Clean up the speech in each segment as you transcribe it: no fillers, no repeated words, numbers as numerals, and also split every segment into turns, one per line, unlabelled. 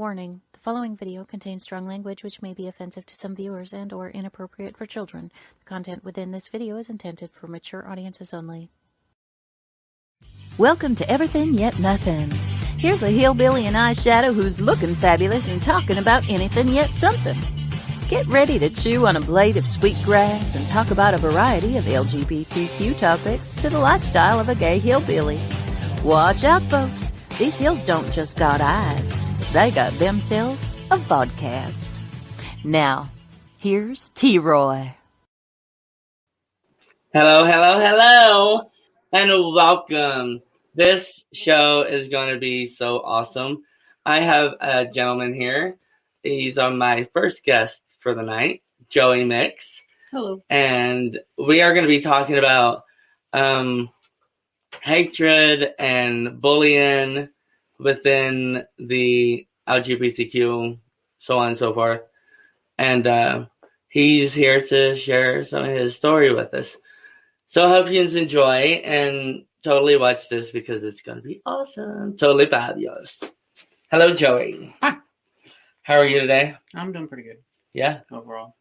Warning, the following video contains strong language which may be offensive to some viewers and or inappropriate for children. The content within this video is intended for mature audiences only.
Welcome to Everything Yet Nothing. Here's a hillbilly in eyeshadow who's looking fabulous and talking about anything yet something. Get ready to chew on a blade of sweet grass and talk about a variety of LGBTQ topics to the lifestyle of a gay hillbilly. Watch out, folks. These hills don't just got eyes. They got themselves a vodcast. Now, here's T-Roy.
Hello, hello, hello, and welcome. This show is going to be so awesome. I have a gentleman here. He's my first guest for the night, Joey Mix.
Hello.
And we are going to be talking about hatred and bullying within the LGBTQ, so on and so forth. And he's here to share some of his story with us. So I hope you enjoy and totally watch this because it's going to be awesome. Totally fabulous. Hello, Joey.
Hi.
How are you today?
I'm doing pretty good.
Yeah?
Overall.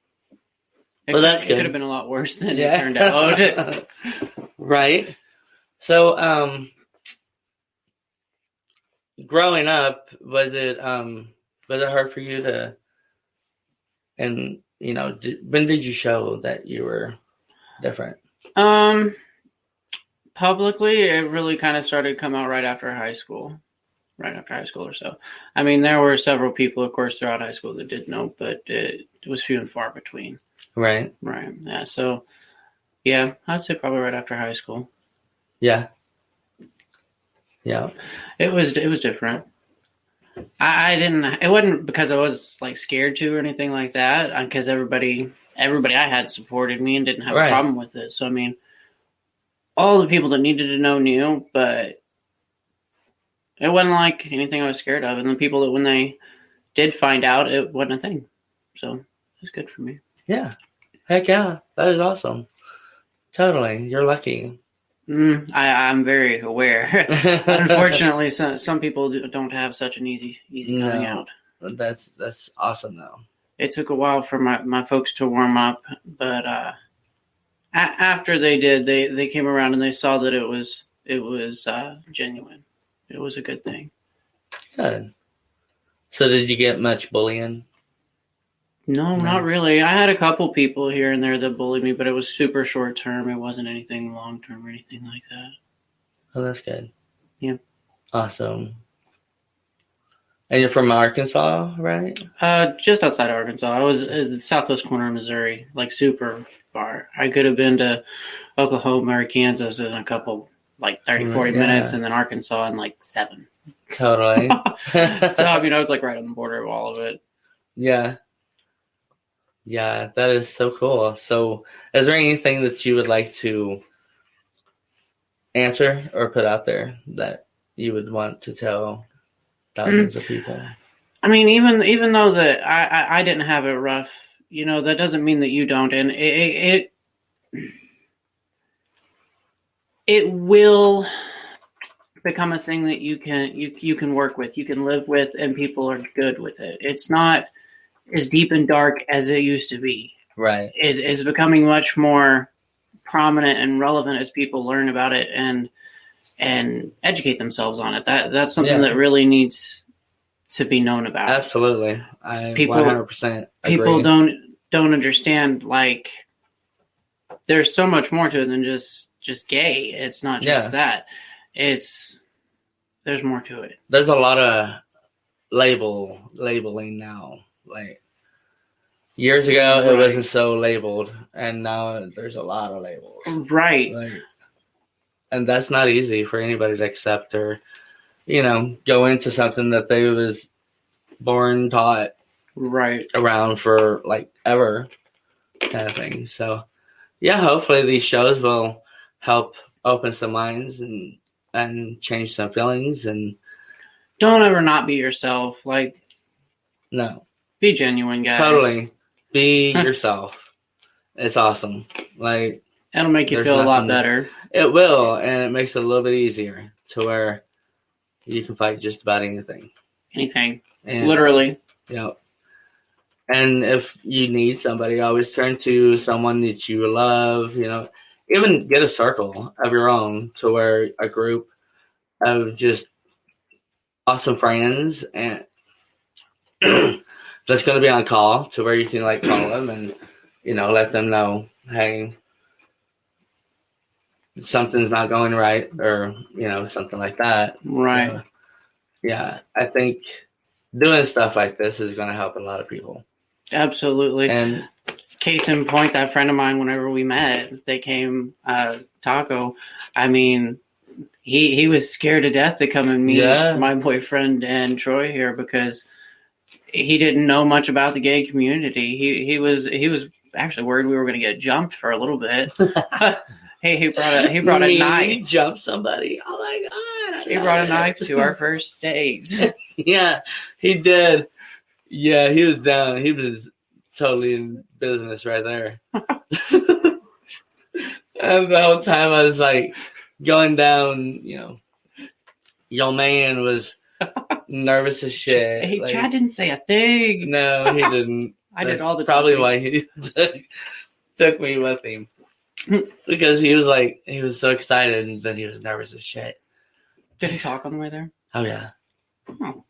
That's
good.
good.
It could have been a lot worse than it turned out.
Right. So, growing up, was it hard for you to, and, you know, when did you show that you were different?
Publicly, it really kind of started to come out right after high school or so. I mean, there were several people, of course, throughout high school that did know, but it was few and far between.
Right.
Right. Yeah. So, yeah, I'd say probably right after high school.
Yeah. Yeah.
It was different. It wasn't because I was like scared to or anything like that, because everybody I had supported me and didn't have a problem with it. So, I mean, all the people that needed to know knew, but it wasn't like anything I was scared of. And the people that when they did find out, it wasn't a thing. So it was good for me.
Yeah. Heck yeah. That is awesome. Totally. You're lucky.
I'm very aware. Unfortunately, some people don't have such an easy coming out.
That's awesome, though.
It took a while for my folks to warm up, but after they did, they came around and they saw that it was genuine. It was a good thing.
Good. So did you get much bullying?
No, not really. I had a couple people here and there that bullied me, but it was super short term. It wasn't anything long term or anything like that.
Oh, that's good.
Yeah.
Awesome. And you're from Arkansas, right?
Just outside of Arkansas. I was at the southwest corner of Missouri, like super far. I could have been to Oklahoma or Kansas in a couple, like 30, 40 minutes, and then Arkansas in like 7.
Totally.
So, I mean, I was like right on the border of all of it.
Yeah. Yeah, that is so cool. So, is there anything that you would like to answer or put out there that you would want to tell thousands of people?
I mean, even though that I didn't have it rough, you know, that doesn't mean that you don't. And it will become a thing that you can work with, you can live with, and people are good with it. It's not as deep and dark as it used to be.
Right.
It is becoming much more prominent and relevant as people learn about it and educate themselves on it. That's something that really needs to be known about.
Absolutely. I 100% agree.
People don't understand, like, there's so much more to it than just gay. It's not just that. There's more to it.
There's a lot of labeling now. Like, years ago, it wasn't so labeled, and now there's a lot of labels.
Right.
Like, and that's not easy for anybody to accept or, you know, go into something that they was born, taught, around for, like, ever kind of thing. So, yeah, hopefully these shows will help open some minds and change some feelings. And
don't ever not be yourself. Like,
no.
Be genuine, guys.
Totally. Be yourself. It's awesome. Like,
it'll make you feel a lot better.
It will, and it makes it a little bit easier to where you can fight just about anything.
Anything.
And,
literally.
Yeah. And if you need somebody, always turn to someone that you love. Even get a circle of your own to where a group of just awesome friends and that's going to be on call to where you can call them and let them know, hey, something's not going right, or something like that.
Right.
So, yeah, I think doing stuff like this is going to help a lot of people.
Absolutely.
And
case in point, that friend of mine, whenever we met, they came Taco. I mean, he was scared to death to come and meet my boyfriend and Troy here because he didn't know much about the gay community. He was actually worried we were going to get jumped for a little bit. He brought a knife.
He jumped somebody. Oh my god!
He brought a knife to our first date.
Yeah, he did. Yeah, he was down. He was totally in business right there. And the whole time I was going down, your man was nervous as shit.
Hey, Chad didn't say a thing.
No, he didn't.
I did all the
probably
talking.
why he took me with him. Because he was so excited and then he was nervous as shit.
Did he talk on the way there?
Oh yeah.
Oh,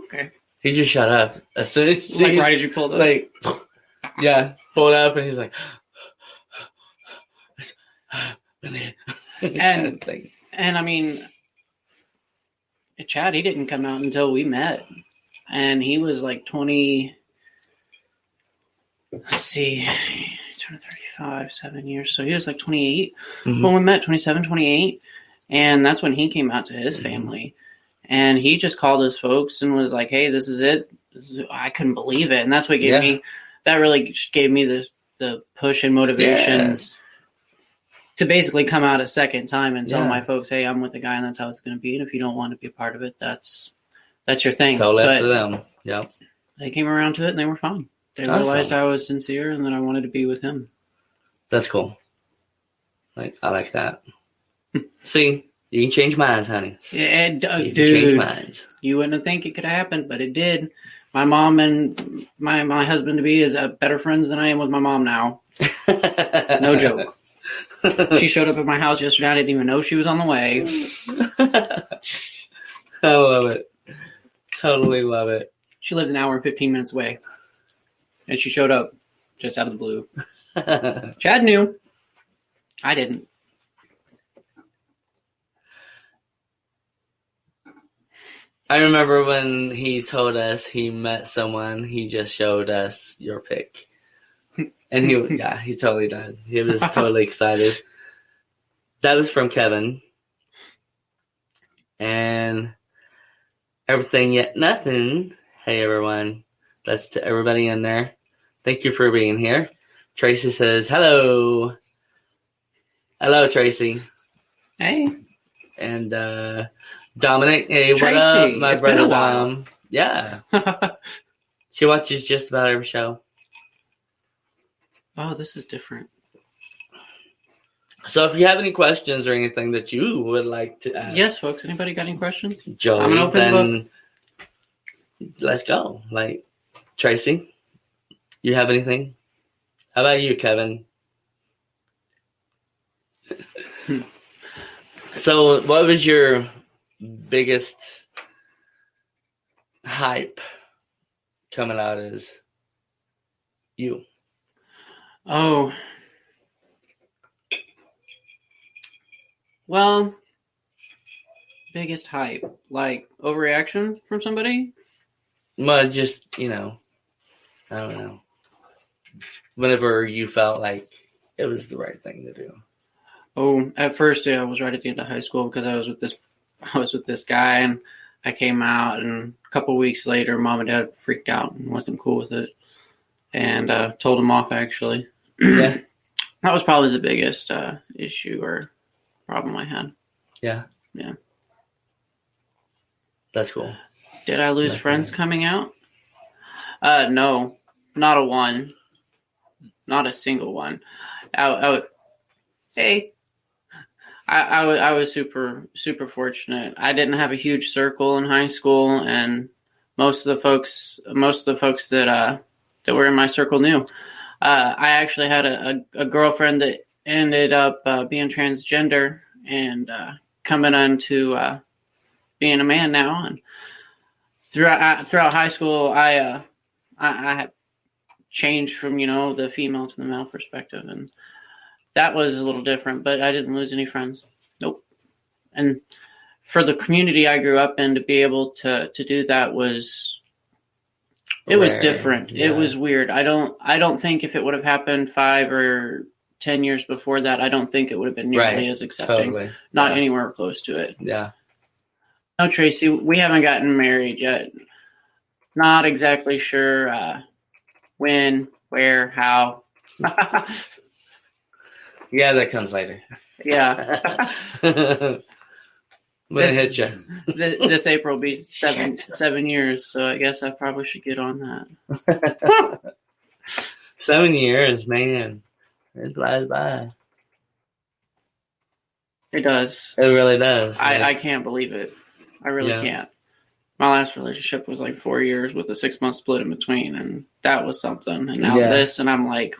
okay.
He just shut up as soon as
right as you pulled up.
Yeah, pulled up and he's like,
and I mean, Chad, he didn't come out until we met, and he was 20. Let's see, he turned 35, 7 years, so he was 28 when we met, 27, 28, and that's when he came out to his family, and he just called his folks and was like, "Hey, this is it." I couldn't believe it, and that's what gave me. That really gave me the push and motivation to basically come out a second time and tell my folks, "Hey, I'm with the guy, and that's how it's going to be. And if you don't want to be a part of it, that's your thing."
Totally up to them. Yeah,
they came around to it, and they were fine. They realized I was sincere, and that I wanted to be with him.
That's cool. I like that. See, you can change minds, honey.
Yeah,
you can
dude,
change minds.
You wouldn't think it could happen, but it did. My mom and my husband-to-be is better friends than I am with my mom now. No joke. She showed up at my house yesterday. I didn't even know she was on the way.
I love it. Totally love it.
She lives an hour and 15 minutes away. And she showed up just out of the blue. Chad knew. I didn't.
I remember when he told us he met someone, he just showed us your pic. And he totally did. He was totally excited. That was from Kevin. And everything yet nothing. Hey everyone. That's to everybody in there. Thank you for being here. Tracy says, hello. Hello, Tracy.
Hey.
And Dominic, hey,
Tracy,
what up, my
it's been
brother
a while.
Dom? Yeah. She watches just about every show.
Oh, this is different.
So if you have any questions or anything that you would like to ask.
Yes, folks. Anybody got any questions?
Joey, then let's go. Tracy, you have anything? How about you, Kevin? So what was your biggest hype coming out as you?
Oh. Well, biggest hype. Overreaction from somebody?
Well, just, I don't know. Whenever you felt like it was the right thing to do.
Oh, at first, I was right at the end of high school because I was with this guy, and I came out, and a couple weeks later, mom and dad freaked out and wasn't cool with it, and told him off, actually.
Yeah.
That was probably the biggest issue or problem I had.
Yeah.
Yeah.
That's cool.
Did I lose friends coming out? No, not a one. Not a single one. I was super, super fortunate. I didn't have a huge circle in high school, and most of the folks that were in my circle knew. I actually had a girlfriend that ended up being transgender and coming on to being a man now. And throughout high school, I had changed from the female to the male perspective, and that was a little different. But I didn't lose any friends. Nope. And for the community I grew up in, to be able to do that was different. Yeah. It was weird. I don't think if it would have happened 5 or 10 years before that, I don't think it would have been nearly as accepting. Totally. Not anywhere close to it.
Yeah.
No, Tracy, we haven't gotten married yet. Not exactly sure when, where, how.
Yeah, that comes later.
Yeah.
When it hits you.
This April will be 7 years, so I guess I probably should get on that.
7 years, man. It flies by.
It does.
It really does.
I can't believe it. I really can't. My last relationship was like 4 years with a 6-month split in between, and that was something. And now this, and I'm like,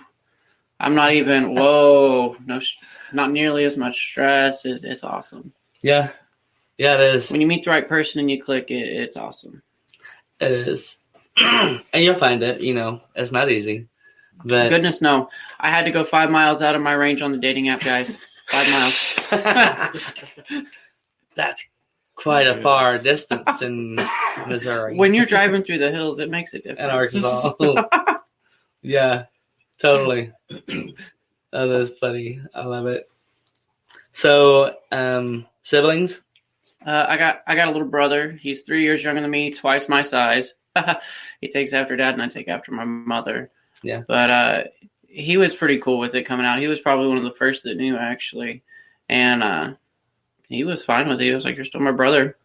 I'm not even, no, not nearly as much stress. It's awesome.
Yeah. Yeah, it is.
When you meet the right person and you click, it's awesome.
It is. And you'll find it, it's not easy. But
goodness, no. I had to go 5 miles out of my range on the dating app, guys. 5 miles.
That's quite a far distance in Missouri.
When you're driving through the hills, it makes a difference.
In Arkansas. Yeah, totally. That is funny. I love it. So, siblings?
I got a little brother. He's 3 years younger than me, twice my size. He takes after Dad, and I take after my mother.
Yeah.
But he was pretty cool with it coming out. He was probably one of the first that knew, actually. And he was fine with it. He was like, "You're still my brother."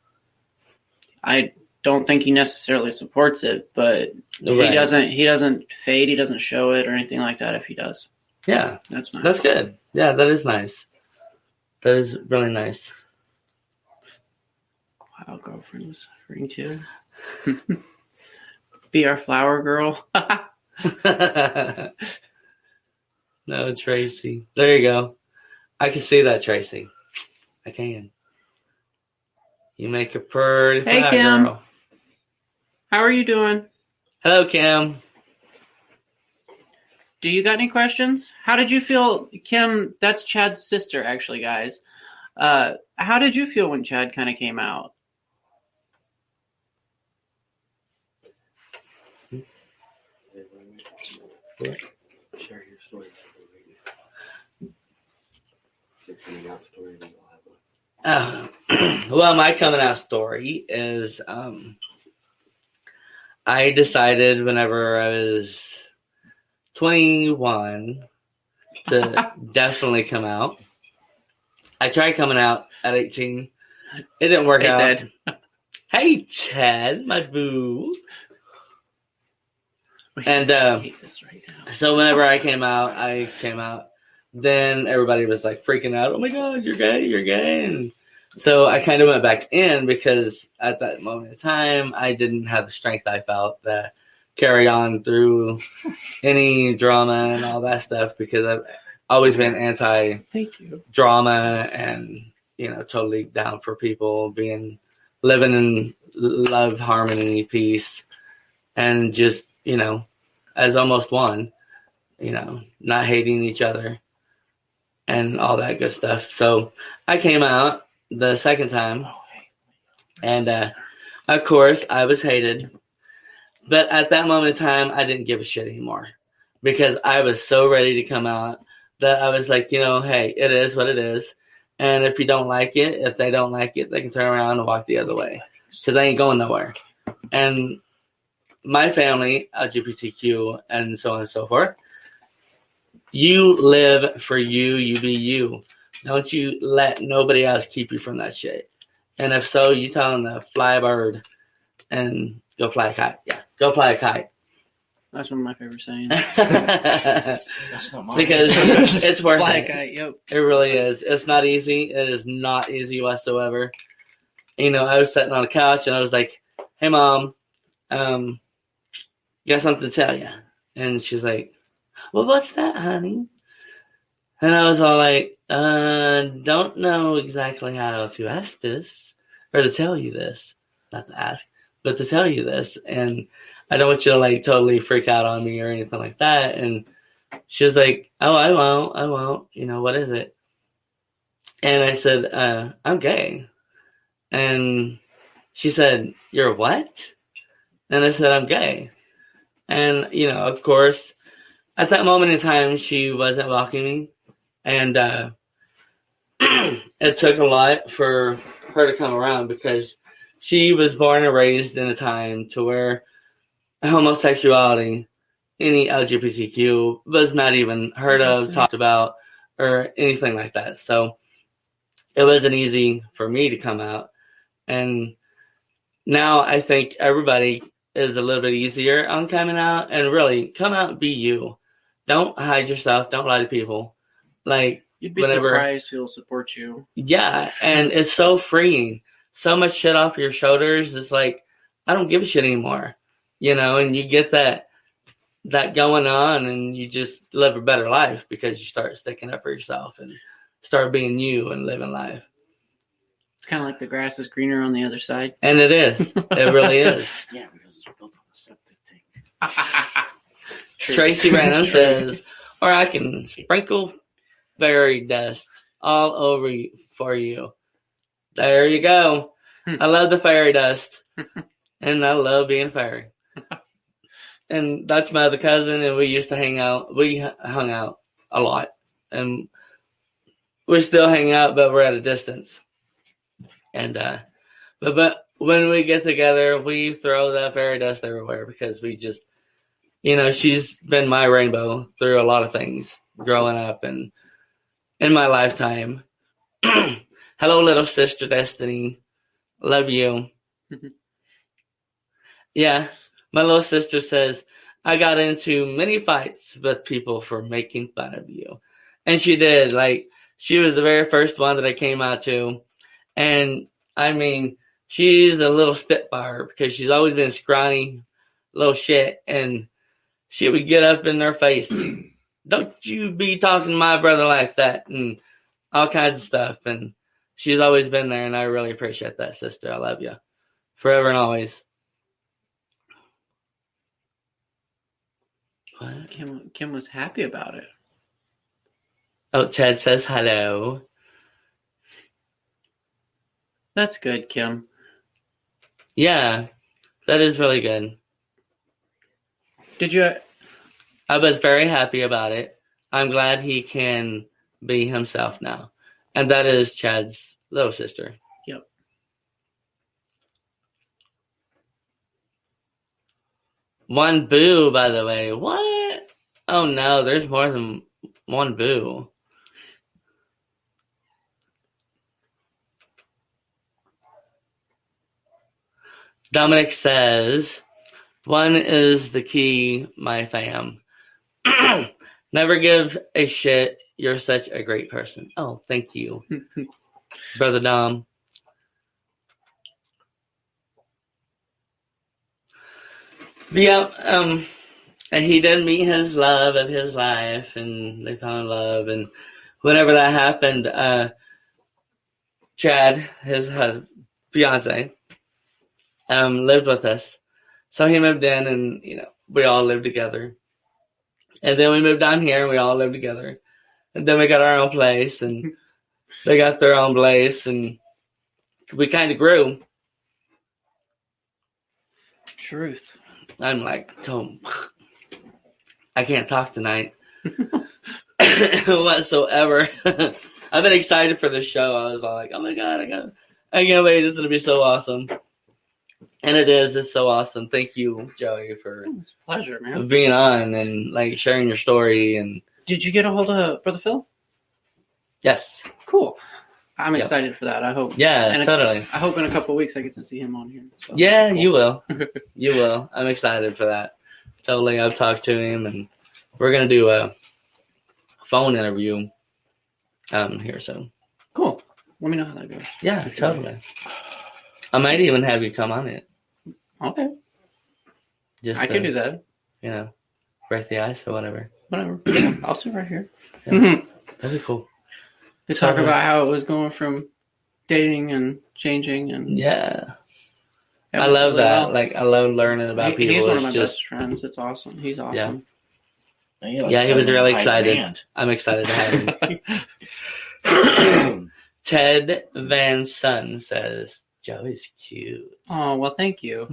I don't think he necessarily supports it, but he doesn't fade. He doesn't show it or anything like that if he does.
Yeah.
That's nice.
That's good. Yeah, that is nice. That is really nice.
Wow, girlfriend was suffering too. Be our flower girl.
No, Tracy. There you go. I can see that, Tracy. I can. You make a pretty
flower Kim. Girl. How are you doing?
Hello, Kim.
Do you got any questions? How did you feel, Kim? That's Chad's sister, actually, guys. How did you feel when Chad kind of came out?
Share your story.
Well, my coming out story is I decided whenever I was 21 to definitely come out. I tried coming out at 18. It didn't work out.
Ted.
Hey, Ted, my boo. And so whenever I came out. Then everybody was like freaking out. Oh my God, you're gay. And so I kind of went back in because at that moment in time, I didn't have the strength I felt to carry on through any drama and all that stuff because I've always been anti-drama and, totally down for people living in love, harmony, peace, and just, as almost one, not hating each other. And all that good stuff. So I came out the second time. And, of course, I was hated. But at that moment in time, I didn't give a shit anymore. Because I was so ready to come out that I was like, hey, it is what it is. And if you don't like it, if they don't like it, they can turn around and walk the other way. Because I ain't going nowhere. And my family, LGBTQ, and so on and so forth, you live for you, you be you. Don't you let nobody else keep you from that shit. And if so, you tell them to fly a bird and go fly a kite. Yeah, go fly a kite.
That's one of my favorite sayings.
That's not mine. Because it's worth
fly
it.
A kite, yep.
It really is. It's not easy. It is not easy whatsoever. I was sitting on the couch and I was like, hey, Mom, got something to tell you. And she's like, well, what's that, honey? And I was all like, don't know exactly how to ask this, or to tell you this. Not to ask, but to tell you this. And I don't want you to, like, totally freak out on me or anything like that. And she was like, oh, I won't. You know, what is it? And I said, I'm gay. And she said, you're what? And I said, I'm gay. And, you know, of course, at that moment in time, she wasn't welcoming me. And it took a lot for her to come around, because she was born and raised in a time to where homosexuality, any LGBTQ, was not even heard of, talked about, or anything like that. So it wasn't easy for me to come out. And now I think everybody is a little bit easier on coming out. And really, come out and be you. Don't hide yourself. Don't lie to people. Like,
you'd be surprised who'll support you. Yeah,
and it's so freeing. So much shit off your shoulders. It's like, I don't give a shit anymore. You know, and you get that going on, and you just live a better life because you start sticking up for yourself and start being you and living life.
It's kind of like the grass is greener on the other side.
And it is. It really is.
Yeah, because it's built on a septic tank.
Tracy Random says, or I can sprinkle fairy dust all over you for you. There you go. I love the fairy dust. And I love being a fairy. And that's my other cousin, and we used to hang out. We hung out a lot. And we still hang out, but we're at a distance. And but when we get together, we throw that fairy dust everywhere, because we just, you know, she's been my rainbow through a lot of things growing up and in my lifetime. Hello, little sister Destiny. Love you. Yeah, my little sister says, I got into many fights with people for making fun of you. And she did. Like, she was the very first one that I came out to. And, I mean, she's a little spitfire, because she's always been scrawny little shit. And she would get up in their face. Don't you be talking to my brother like that, and all kinds of stuff. And she's always been there, and I really appreciate that, sister. I love you forever and always. What?
Kim was happy about it.
Oh, Ted says hello.
That's good, Kim.
Yeah, that is really good. I was very happy about it. I'm glad he can be himself now. And that is Chad's little sister.
Yep.
One boo, by the way. What? Oh no, there's more than one boo. Dominic says, one is the key, my fam. Never give a shit. You're such a great person. Oh, thank you, Brother Dom. Yeah, and he did meet his love of his life, and they fell in love. And whenever that happened, Chad, his fiance, lived with us. So he moved in, and, you know, we all lived together. And then we moved down here, and we all lived together. And then we got our own place, and they got their own place, and we kind of grew.
Truth.
I'm like, Tom, I can't talk tonight whatsoever. I've been excited for this show. I was all like, oh my God, I can't wait. It's going to be so awesome. And it is. It's so awesome. Thank you, Joey, for
it's a pleasure, man,
being on and like sharing your story. And
did you get a hold of Brother Phil?
Yes.
Cool. I'm excited for that. I hope.
Yeah, totally.
I hope in a couple of weeks I get to see him on here. So
yeah,
cool.
You will. You will. I'm excited for that. Totally. I've talked to him, and we're gonna do a phone interview here soon.
Cool. Let me know how that goes.
Yeah, totally. I might even have you come on it.
Okay.
Just
I could do that.
You know, break the ice or whatever.
Whatever. Yeah, I'll sit right here.
Yeah, that'd be cool.
To talk about how it was going from dating and changing and
yeah. I love really that. Well. Like I love learning about people.
He's one of my best friends. It's awesome. He's awesome.
Yeah, he was really excited. I'm excited to have him. Ted Van Sun says, Joey's cute.
Oh, well, thank you.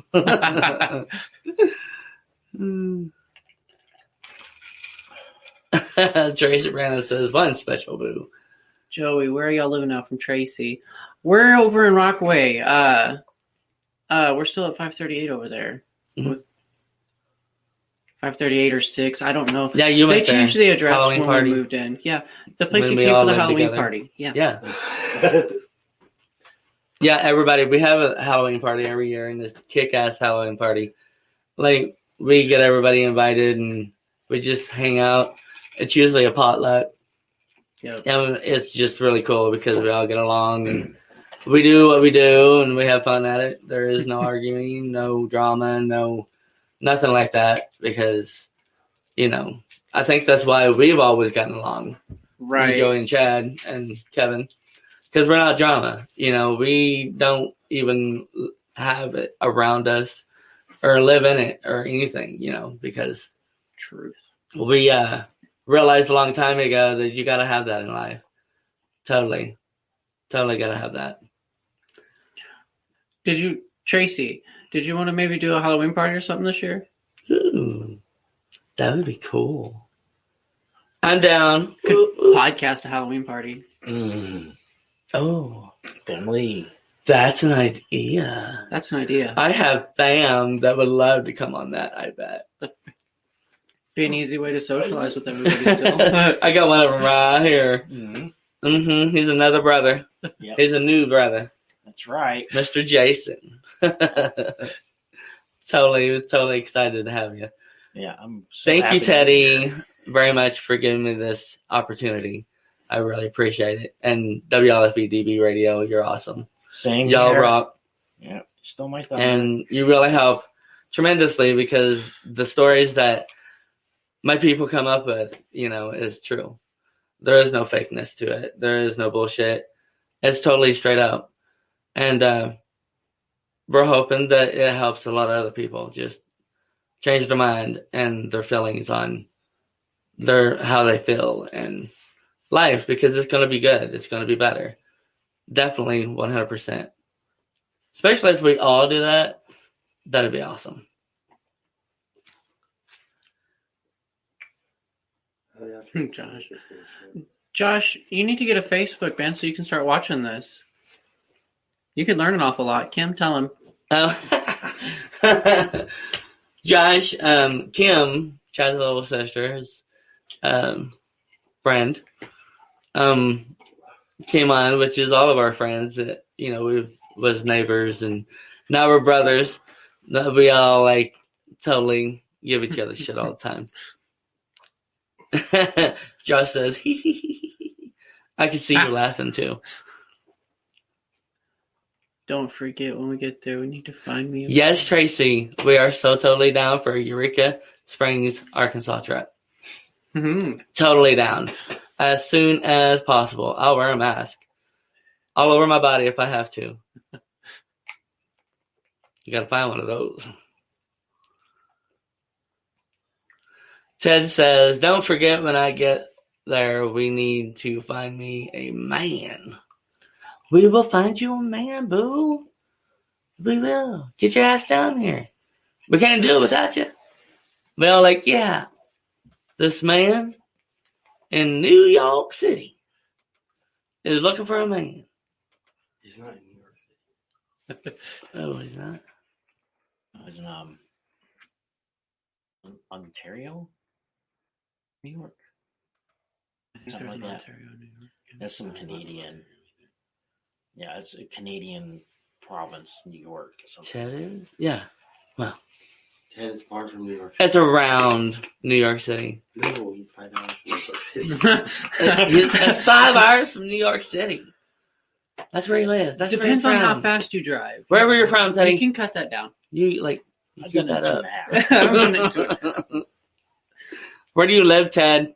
Tracy Brandon says, one special boo.
Joey, where are y'all living now from Tracy? We're over in Rockaway. We're still at 538 over there. Mm-hmm. 538 or 6, I don't know.
Yeah, you went
They changed the address
Halloween
when
party.
we moved in. Yeah, the place you came for the Halloween
together.
Party. Yeah.
Yeah. Yeah, everybody, we have a Halloween party every year, and this kick-ass Halloween party. Like, we get everybody invited, and we just hang out. It's usually a potluck.
Yep.
And it's just really cool because we all get along, and we do what we do, and we have fun at it. There is no arguing, no drama, nothing like that, because, you know, I think that's why we've always gotten along.
Right.
Joey and Chad and Kevin. Because we're not drama. You know, we don't even have it around us or live in it or anything, you know, because
truth.
We realized a long time ago that you got to have that in life. Totally got to have that.
Tracy, did you want to maybe do a Halloween party or something this year?
Ooh, that would be cool. I'm down.
Podcast a Halloween party.
Oh.
Family.
That's an idea. I have fam that would love to come on that, I bet.
Be an easy way to socialize with everybody still.
I got one of them right here. He's another brother.
Yep.
He's a new brother.
That's right.
Mr. Jason. Totally excited to have you.
Yeah, I'm so
Thank
happy
you, Teddy, very much for giving me this opportunity. I really appreciate it. And WLFEDB Radio, you're awesome.
Same
Y'all
here.
rock.
Yeah, still my thunder.
And you really help tremendously because the stories that my people come up with, you know, is true. There is no fakeness to it. There is no bullshit. It's totally straight up. And we're hoping that it helps a lot of other people just change their mind and their feelings on how they feel and life, because it's going to be good. It's going to be better. Definitely 100%. Especially if we all do that, that'd be awesome.
Josh, you need to get a Facebook, man, so you can start watching this. You could learn an awful lot. Kim, tell him.
Oh. Josh, Kim, Chad's little sister, his friend, came on, which is all of our friends that, you know, we was neighbors, and now we're brothers. We all, like, totally give each other shit all the time. Josh says, I can see you laughing, too.
Don't forget, when we get there, we need to find me.
Yes, Tracy, we are so totally down for a Eureka Springs, Arkansas trip.
Mm-hmm.
Totally down. As soon as possible. I'll wear a mask. All over my body if I have to. You gotta find one of those. Ted says, don't forget when I get there, we need to find me a man. We will find you a man, boo. We will. Get your ass down here. We can't do it without you. They all like, yeah, this man in New York City is looking for a man.
He's not in New York City.
Oh, he's not?
He's in Ontario? New York? Something like that.
Ontario, New York.
That's some Canadian. Yeah, it's a Canadian province, New York.
Ted is? Yeah. Well.
Ted is far from New York
City. It's around New York City.
No, he's 5 hours from New York City.
It's 5 hours from New York City. That's where he lives. That's
Depends
where
on
he's
how
from.
fast you drive.
Wherever you're from, Teddy.
You can cut that down.
You, like, You
I've
keep
done
that
it
up.
2.5. I've done it 2.5.
Where do you live, Ted?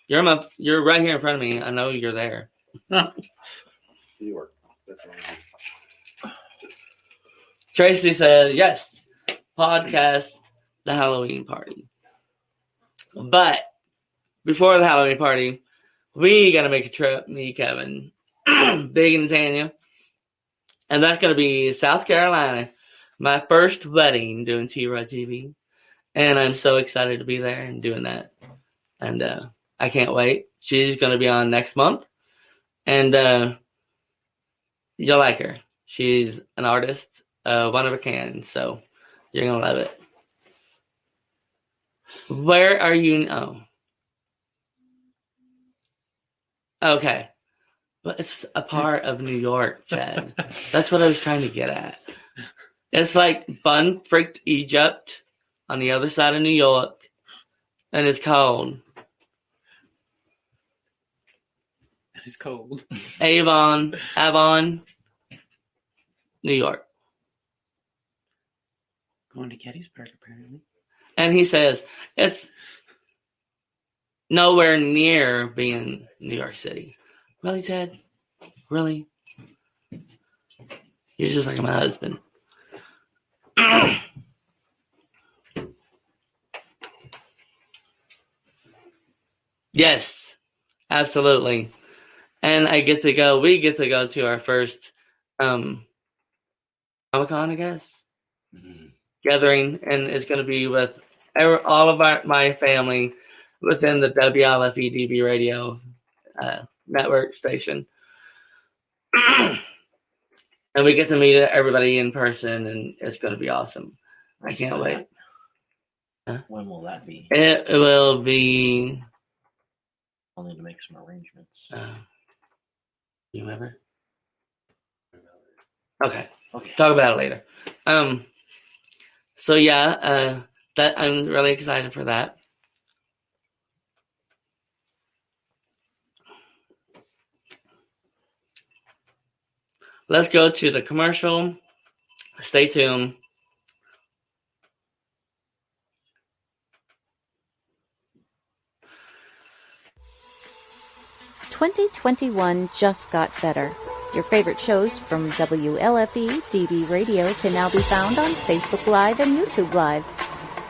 You're right here in front of me. I know you're there.
New York. That's right.
Tracy says, yes, podcast the Halloween party. But before the Halloween party, we got to make a trip, me, Kevin, Big and Tanya. And that's going to be South Carolina. My first wedding doing T-Rod TV. And I'm so excited to be there and doing that. And I can't wait. She's going to be on next month. And you'll like her. She's an artist, one of a kind. So you're going to love it. Where are you? Oh. Okay. Well, it's a part of New York, Ted. That's what I was trying to get at. It's like Bun Freaked Egypt on the other side of New York. And it's called
It's cold.
Avon, New York.
Going to Gettysburg, apparently.
And he says, it's nowhere near being New York City. Really, Ted? Really? You're just like my husband. Yes, absolutely. And we get to go to our first Comic-Con, I guess, gathering, and it's going to be with all of my family within the WLFE-DB radio network station. And we get to meet everybody in person, and it's going to be awesome. I can't wait.
When will that be?
It will be...
I'll need to make some arrangements.
You remember? Okay. Talk about it later. So yeah, that I'm really excited for that. Let's go to the commercial. Stay tuned.
"2021 just got better. Your favorite shows from WLFE DB Radio can now be found on Facebook Live and YouTube Live.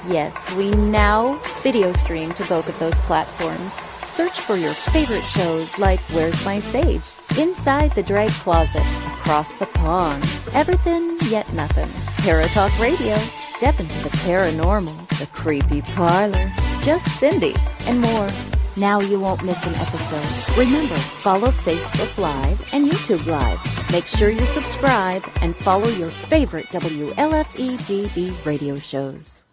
Yes, we now video stream to both of those platforms. Search for your favorite shows like Where's My Sage, Inside the Drag Closet, Across the Pond, Everything Yet Nothing, Paratalk Radio, Step into the Paranormal, The Creepy Parlor, Just Cindy, and more. Now you won't miss an episode. Remember, follow Facebook Live and YouTube Live. Make sure you subscribe and follow your favorite WLFE-DB radio shows.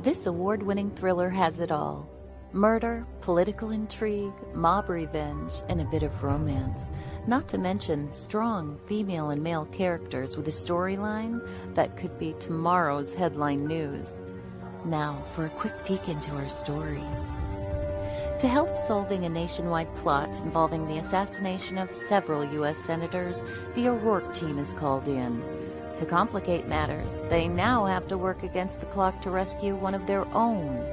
This award-winning thriller has it all. Murder, political intrigue, mob revenge, and a bit of romance. Not to mention strong female and male characters with a storyline that could be tomorrow's headline news. Now for a quick peek into our story. To help solving a nationwide plot involving the assassination of several U.S. senators, the O'Rourke team is called in. To complicate matters, they now have to work against the clock to rescue one of their own.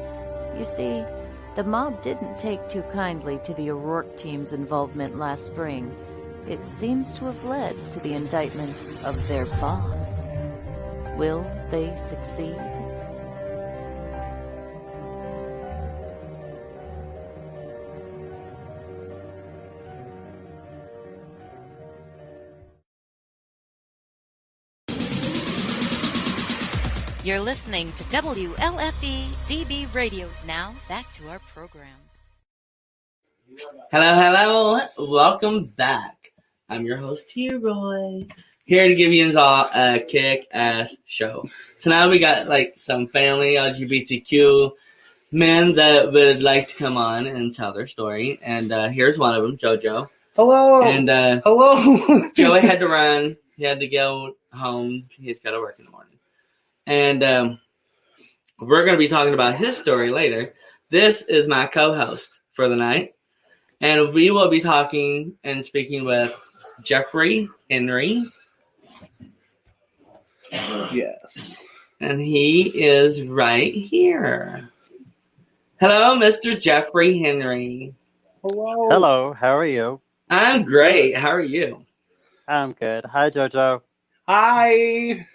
You see, the mob didn't take too kindly to the O'Rourke team's involvement last spring. It seems to have led to the indictment of their boss. Will they succeed? You're listening to WLFE DB Radio. Now, back to our program.
Hello. Welcome back. I'm your host, T-Roy. Here to give you all a kick-ass show. Tonight we got some family LGBTQ men that would like to come on and tell their story. And here's one of them, JoJo.
Hello.
And
hello.
Joey had to run. He had to go home. He's got to work in the morning. And We're going to be talking about his story later. This is my co-host for the night. And we will be talking and speaking with Jeffrey Henry.
Yes.
And he is right here. Hello, Mr. Jeffrey Henry.
Hello.
Hello, how are you?
I'm great. How are you?
I'm good. Hi, Jojo.
Hi.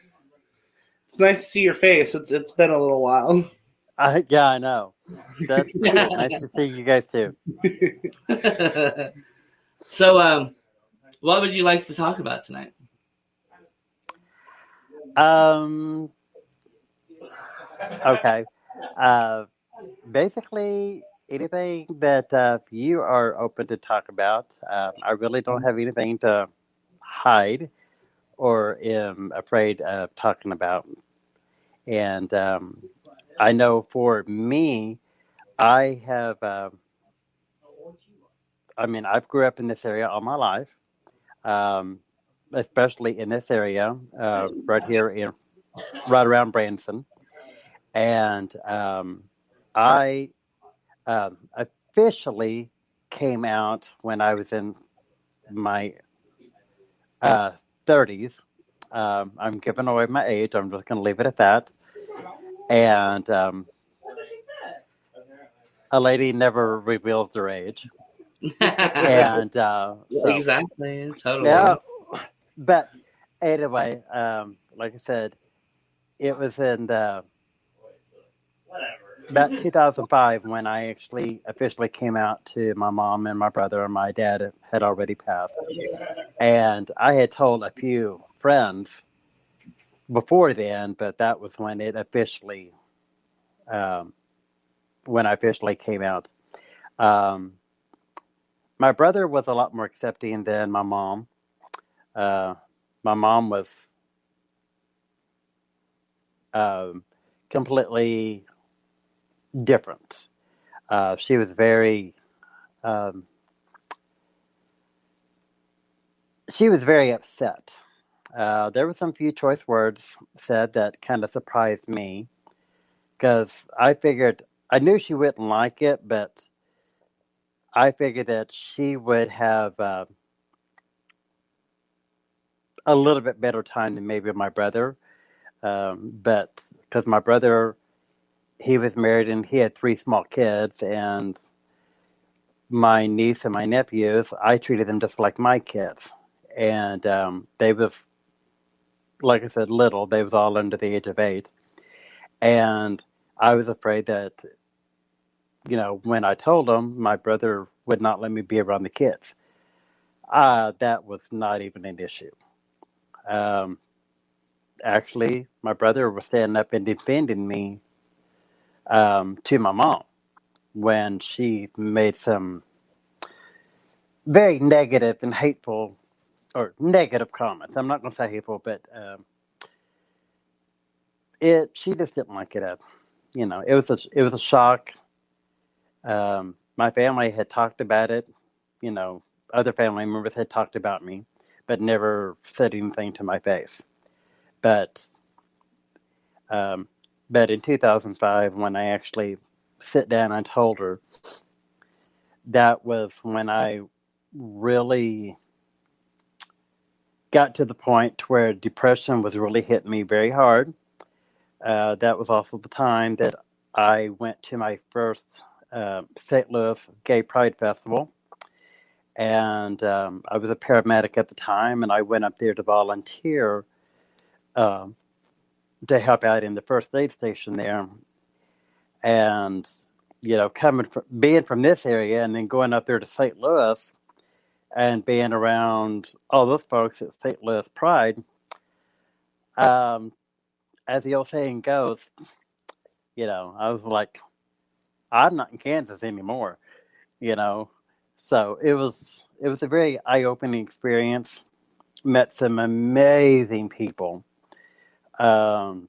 It's nice to see your face. It's been a little while.
Yeah, I know. That's cool. Nice to see you guys too.
So, what would you like to talk about tonight?
Okay. Basically, anything that you are open to talk about. I really don't have anything to hide or am afraid of talking about. And I know for me, I have. I've grew up in this area all my life, um, especially in this area, right around Branson, and I officially came out when I was in my 30s. I'm giving away my age. I'm just going to leave it at that. And a lady never reveals their age. And so,
exactly, totally.
Yeah, but anyway, like I said, it was in about 2005 when I actually officially came out to my mom and my brother, and my dad had already passed. And I had told a few friends before then, but that was when it officially, when I officially came out. My brother was a lot more accepting than my mom. My mom was completely different. She was very upset. There were some few choice words said that kind of surprised me because I knew she wouldn't like it, but I figured that she would have a little bit better time than maybe my brother. But because my brother, he was married and he had 3 small kids, and my niece and my nephews, I treated them just like my kids. And they was, like I said, little. They was all under the age of 8. And I was afraid that, when I told them, my brother would not let me be around the kids. That was not even an issue. Actually, my brother was standing up and defending me to my mom when she made some very negative and hateful or negative comments. I'm not going to say hateful, but she just didn't like it. It was a shock. My family had talked about it. Other family members had talked about me, but never said anything to my face. But in 2005, when I actually sit down and told her, that was when I really got to the point where depression was really hitting me very hard. That was also the time that I went to my first St. Louis Gay Pride Festival. And I was a paramedic at the time, and I went up there to volunteer to help out in the first aid station there. And, being from this area and then going up there to St. Louis and being around all those folks at St. Louis Pride, as the old saying goes, I was like, I'm not in Kansas anymore, So it was a very eye-opening experience. Met some amazing people, and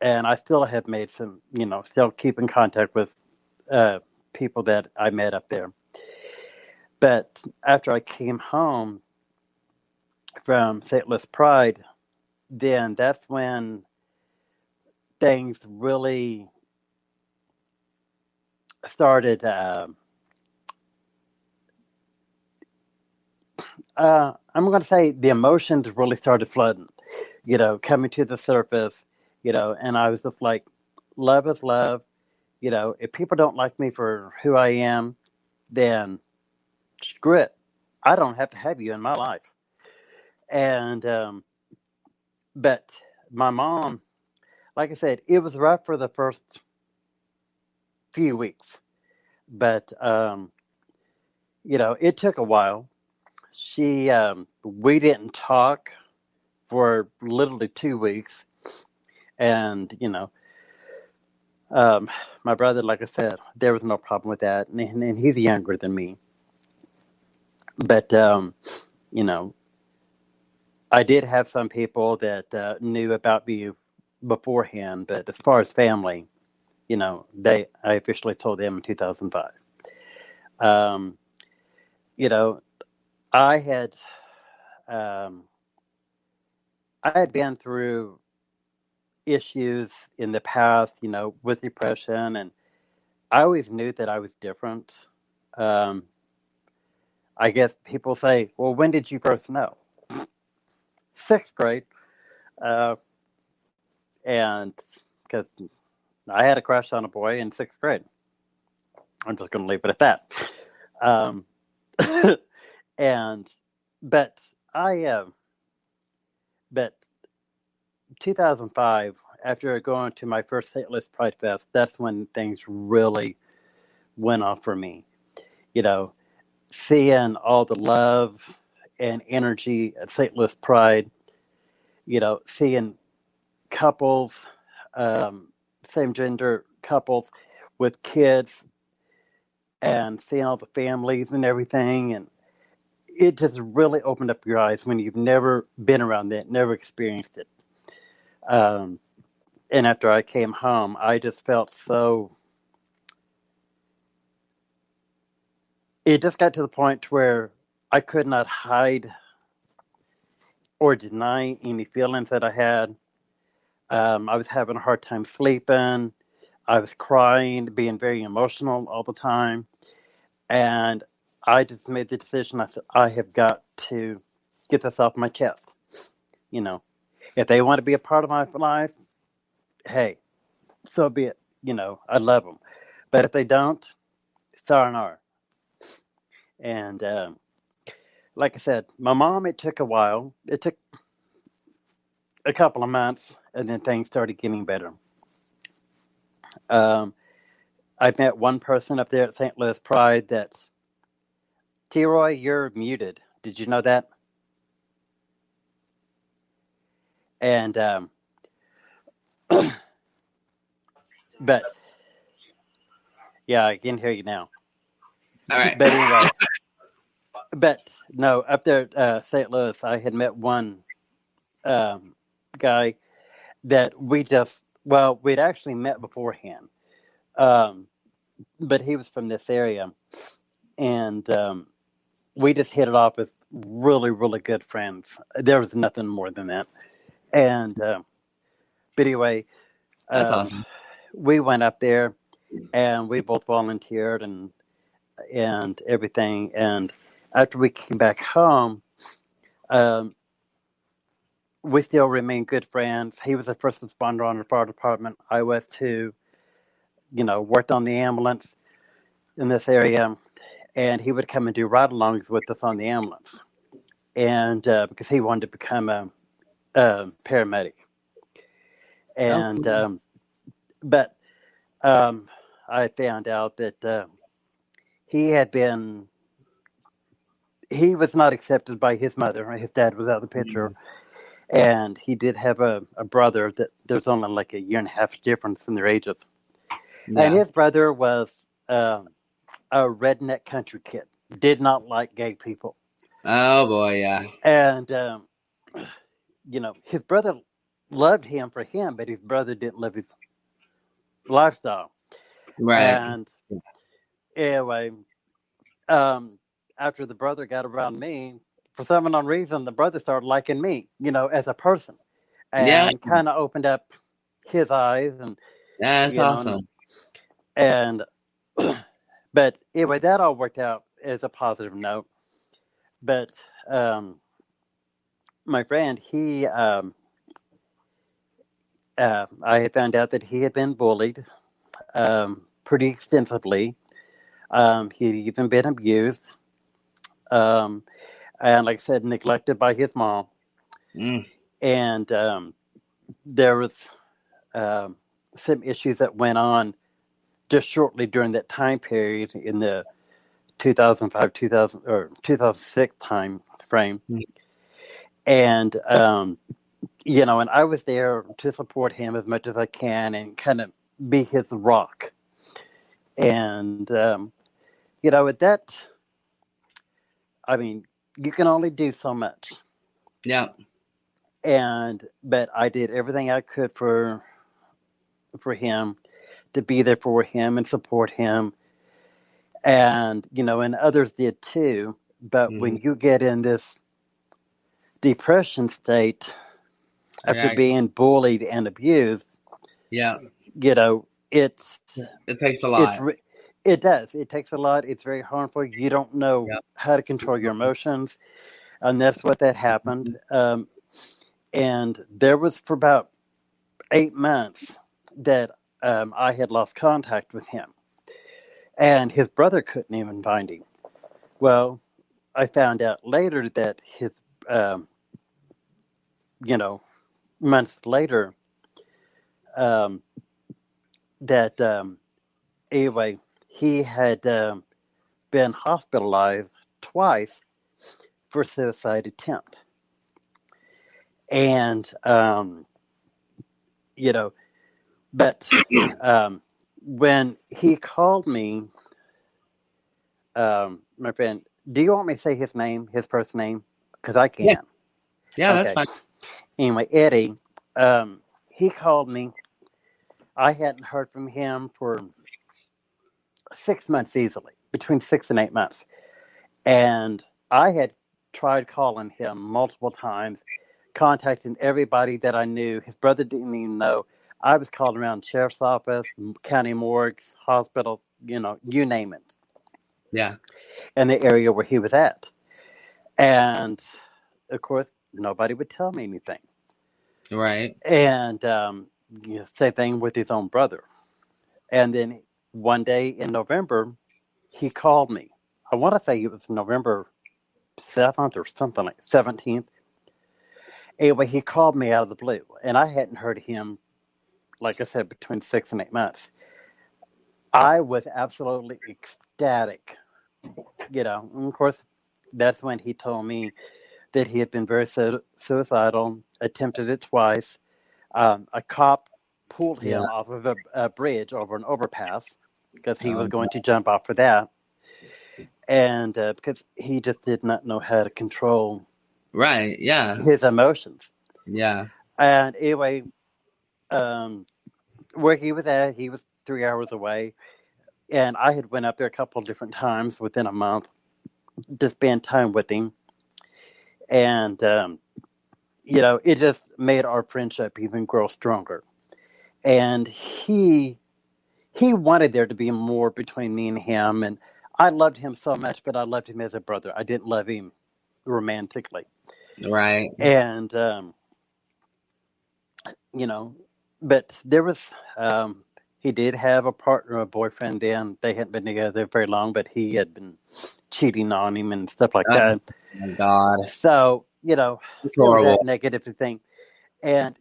I still have made some, still keep in contact with people that I met up there. But after I came home from St. Louis Pride, then that's when things really started. I'm going to say the emotions really started flooding, coming to the surface, and I was just like, love is love. If people don't like me for who I am, then screw it. I don't have to have you in my life. And, but my mom, like I said, it was rough for the first few weeks, but, it took a while. We didn't talk for literally 2 weeks. And, my brother, like I said, there was no problem with that. And he's younger than me. But, I did have some people that knew about me beforehand. But as far as family, I officially told them in 2005. You know, I had um, I had been through issues in the past, with depression, and I always knew that I was different. Um, I guess people say, "Well, when did you first know?" Sixth grade, uh, and because I had a crush on a boy in sixth grade. I'm just going to leave it at that. Um, and but I but 2005, after going to my first St. Louis Pride Fest, that's when things really went off for me. You know, seeing all the love and energy at St. Louis Pride, seeing couples, same gender couples with kids, and seeing all the families and everything. And it just really opened up your eyes when you've never been around it, never experienced it. Um, and after I came home, I just felt so. It just got to the point where I could not hide or deny any feelings that I had. I was having a hard time sleeping. I was crying, being very emotional all the time. And I just made the decision. I said, I have got to get this off my chest. If they want to be a part of my life, hey, so be it. I love them. But if they don't, sayonara. And like I said, my mom, it took a while. It took a couple of months, and then things started getting better. I met one person up there at St. Louis Pride that's, T-Roy, you're muted. Did you know that? And, but, yeah, I can hear you now.
All right.
But anyway, but no, up there at St. Louis, I had met one guy that we'd actually met beforehand. But he was from this area, and we just hit it off as really, really good friends. There was nothing more than that. And but anyway,
That's awesome.
we went up there, and we both volunteered and everything. And after we came back home, we still remained good friends. He was a first responder on the fire department. I was too. Worked on the ambulance in this area, and he would come and do ride-alongs with us on the ambulance, and because he wanted to become a paramedic. And but I found out that he was not accepted by his mother. His dad was out of the picture. And he did have a brother that there's only like a year and a half difference in their ages. Yeah. And his brother was a redneck country kid. Did not like gay people.
Oh, boy, yeah.
And, his brother loved him for him, but his brother didn't love his lifestyle.
Right.
And anyway, after the brother got around me, for some unknown reason, the brother started liking me, as a person, and kind of opened up his eyes, and
Yeah, that's awesome.
And but anyway, that all worked out as a positive note. But my friend, I had found out that he had been bullied pretty extensively. He'd even been abused, and like I said, neglected by his mom. And there was some issues that went on just shortly during that time period in the 2005, 2000 or 2006 time frame. And and I was there to support him as much as I can and kind of be his rock. And at that, I mean, you can only do so much.
Yeah.
But I did everything I could for him, to be there for him and support him. And, and others did too. But when you get in this depression state after being bullied and abused, it
takes a lot.
It does. It takes a lot. It's very harmful. You don't know how to control your emotions. And that's what that happened. And there was for about 8 months that I had lost contact with him. And his brother couldn't even find him. Well, I found out later that his, months later, anyway, he had been hospitalized twice for suicide attempt. And, but when he called me, my friend, do you want me to say his name, his first name? Because I can.
Yeah, okay. That's fine.
Anyway, Eddie, he called me. I hadn't heard from him for 6 months easily, between 6 and 8 months. And I had tried calling him multiple times, contacting everybody that I knew. His brother didn't even know. I was calling around sheriff's office, county morgues, hospital, you name it.
Yeah.
In the area where he was at. And, of course, nobody would tell me anything.
Right.
And same thing with his own brother. And then one day in November, he called me. I want to say it was November 7th or something like 17th. Anyway, he called me out of the blue. And I hadn't heard him, like I said, between 6 and 8 months. I was absolutely ecstatic. And of course, that's when he told me that he had been very suicidal, attempted it twice. A cop pulled him off of a bridge over an overpass because he was going to jump off for that. And because he just did not know how to control his emotions.
Yeah.
And anyway, where he was at, he was 3 hours away. And I had went up there a couple of different times within a month to spend time with him. And, it just made our friendship even grow stronger. And he wanted there to be more between me and him. And I loved him so much, but I loved him as a brother. I didn't love him romantically.
Right.
And, but there was... he did have a partner, a boyfriend then. They hadn't been together very long, but he had been cheating on him and stuff like that.
Oh, my God.
So, it was that negative thing. And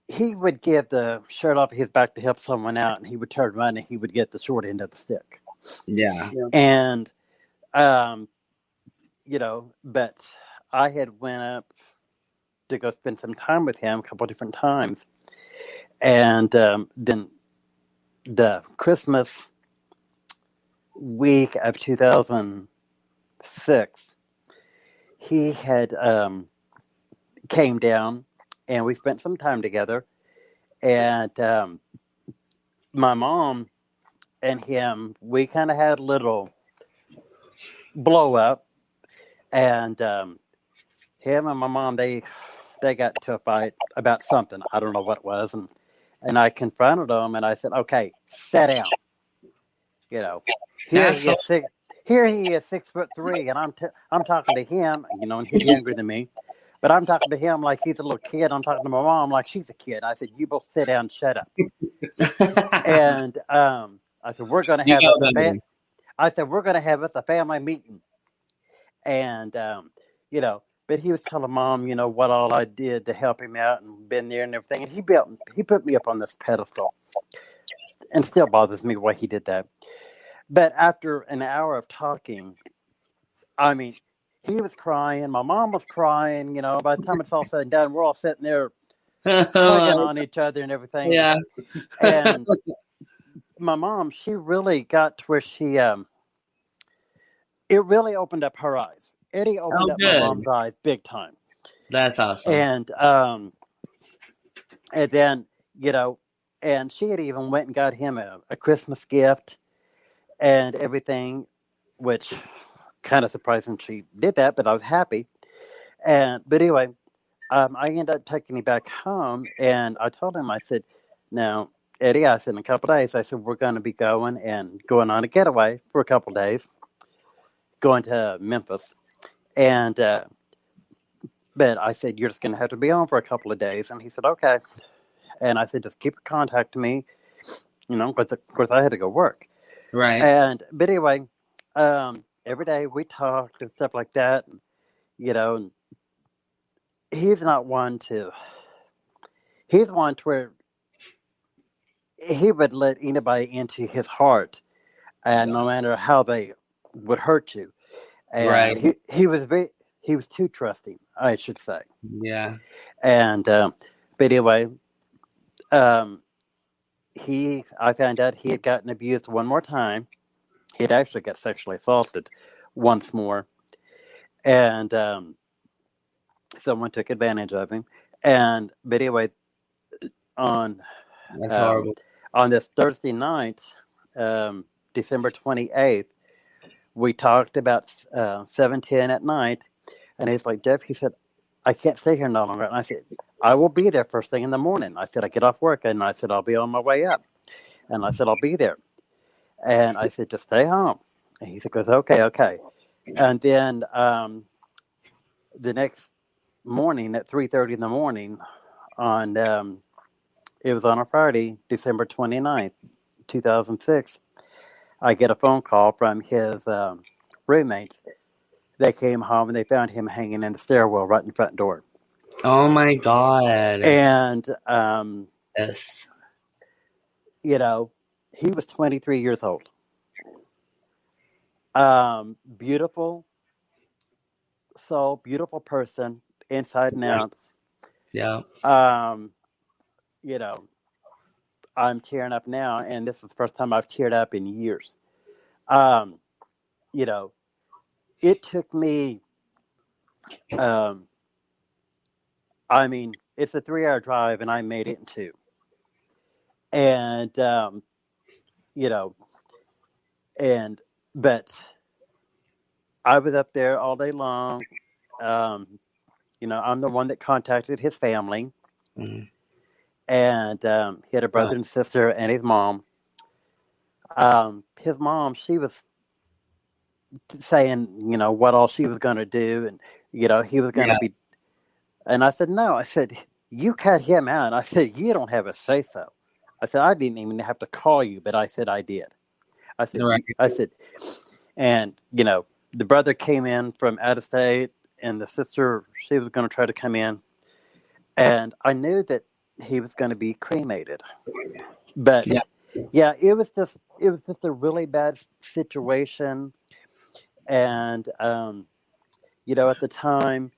he would give the shirt off his back to help someone out, and he would turn around and he would get the short end of the stick.
Yeah.
And, but I had went up to go spend some time with him a couple of different times. And then the Christmas week of 2006, he had came down and we spent some time together. And my mom and him, we kind of had a little blow up. And him and my mom, they they got into a fight about something. I don't know what it was. And I confronted him and I said, okay, sit down. You know, here he is 6'3", and I'm talking to him, you know, and he's younger than me. But I'm talking to him like he's a little kid. I'm talking to my mom like she's a kid. I said, you both sit down and shut up. And I said, we're going to have a family meeting. And, you know, but he was telling Mom, you know, what all I did to help him out and been there and everything. And he put me up on this pedestal. And still bothers me why he did that. But after an hour of talking, I mean, he was crying. My mom was crying. You know, by the time it's all said and done, we're all sitting there hugging on each other and everything.
Yeah.
And my mom, she really got to where she, it really opened up her eyes. Eddie opened up my mom's eyes big time.
That's awesome.
And then, you know, and she had even went and got him a Christmas gift and everything, which kind of surprising she did that, but I was happy. But anyway, I ended up taking him back home, and I told him, I said, now, Eddie, I said, in a couple of days, I said, we're going to be going on a getaway for a couple of days, going to Memphis. And, but I said, you're just going to have to be on for a couple of days. And he said, okay. And I said, just keep in contact to me, you know, but of course I had to go work.
Right.
But anyway, every day we talked and stuff like that, you know, and he's one to where he would let anybody into his heart, and no matter how they would hurt you. And he was too trusting, I should say.
Yeah.
And, but anyway, I found out he had gotten abused one more time. He had actually got sexually assaulted once more. And someone took advantage of him. But anyway, on this Thursday night, December 28th, we talked about 7:10 at night. And he's like, Jeff, he said, I can't stay here no longer. And I said, I will be there first thing in the morning. I said, I get off work, and I said, I'll be on my way up. And I said, I'll be there. And I said, just stay home. And he said, goes, okay. And then the next morning at 3:30 in the morning, it was on a Friday, December 29th, 2006, I get a phone call from his roommates. They came home and they found him hanging in the stairwell right in the front door.
Oh my God.
And
yes,
you know, he was 23 years old. Beautiful soul, beautiful person, inside and out.
Yeah.
You know, I'm tearing up now, and this is the first time I've teared up in years. You know, it took me, I mean, it's a 3-hour drive, and I made it in 2. And, you know, but I was up there all day long. You know, I'm the one that contacted his family.
Mm-hmm.
And he had a brother and sister and his mom. His mom, she was saying, you know, what all she was going to do. And, you know, he was going to be. And I said, no. I said, you cut him out. I said, you don't have a say-so. I said, I didn't even have to call you, but I said I did. I said, and, you know, the brother came in from out of state, and the sister, she was going to try to come in. And I knew that he was going to be cremated. But, yeah, it was just a really bad situation. And, you know, at the time,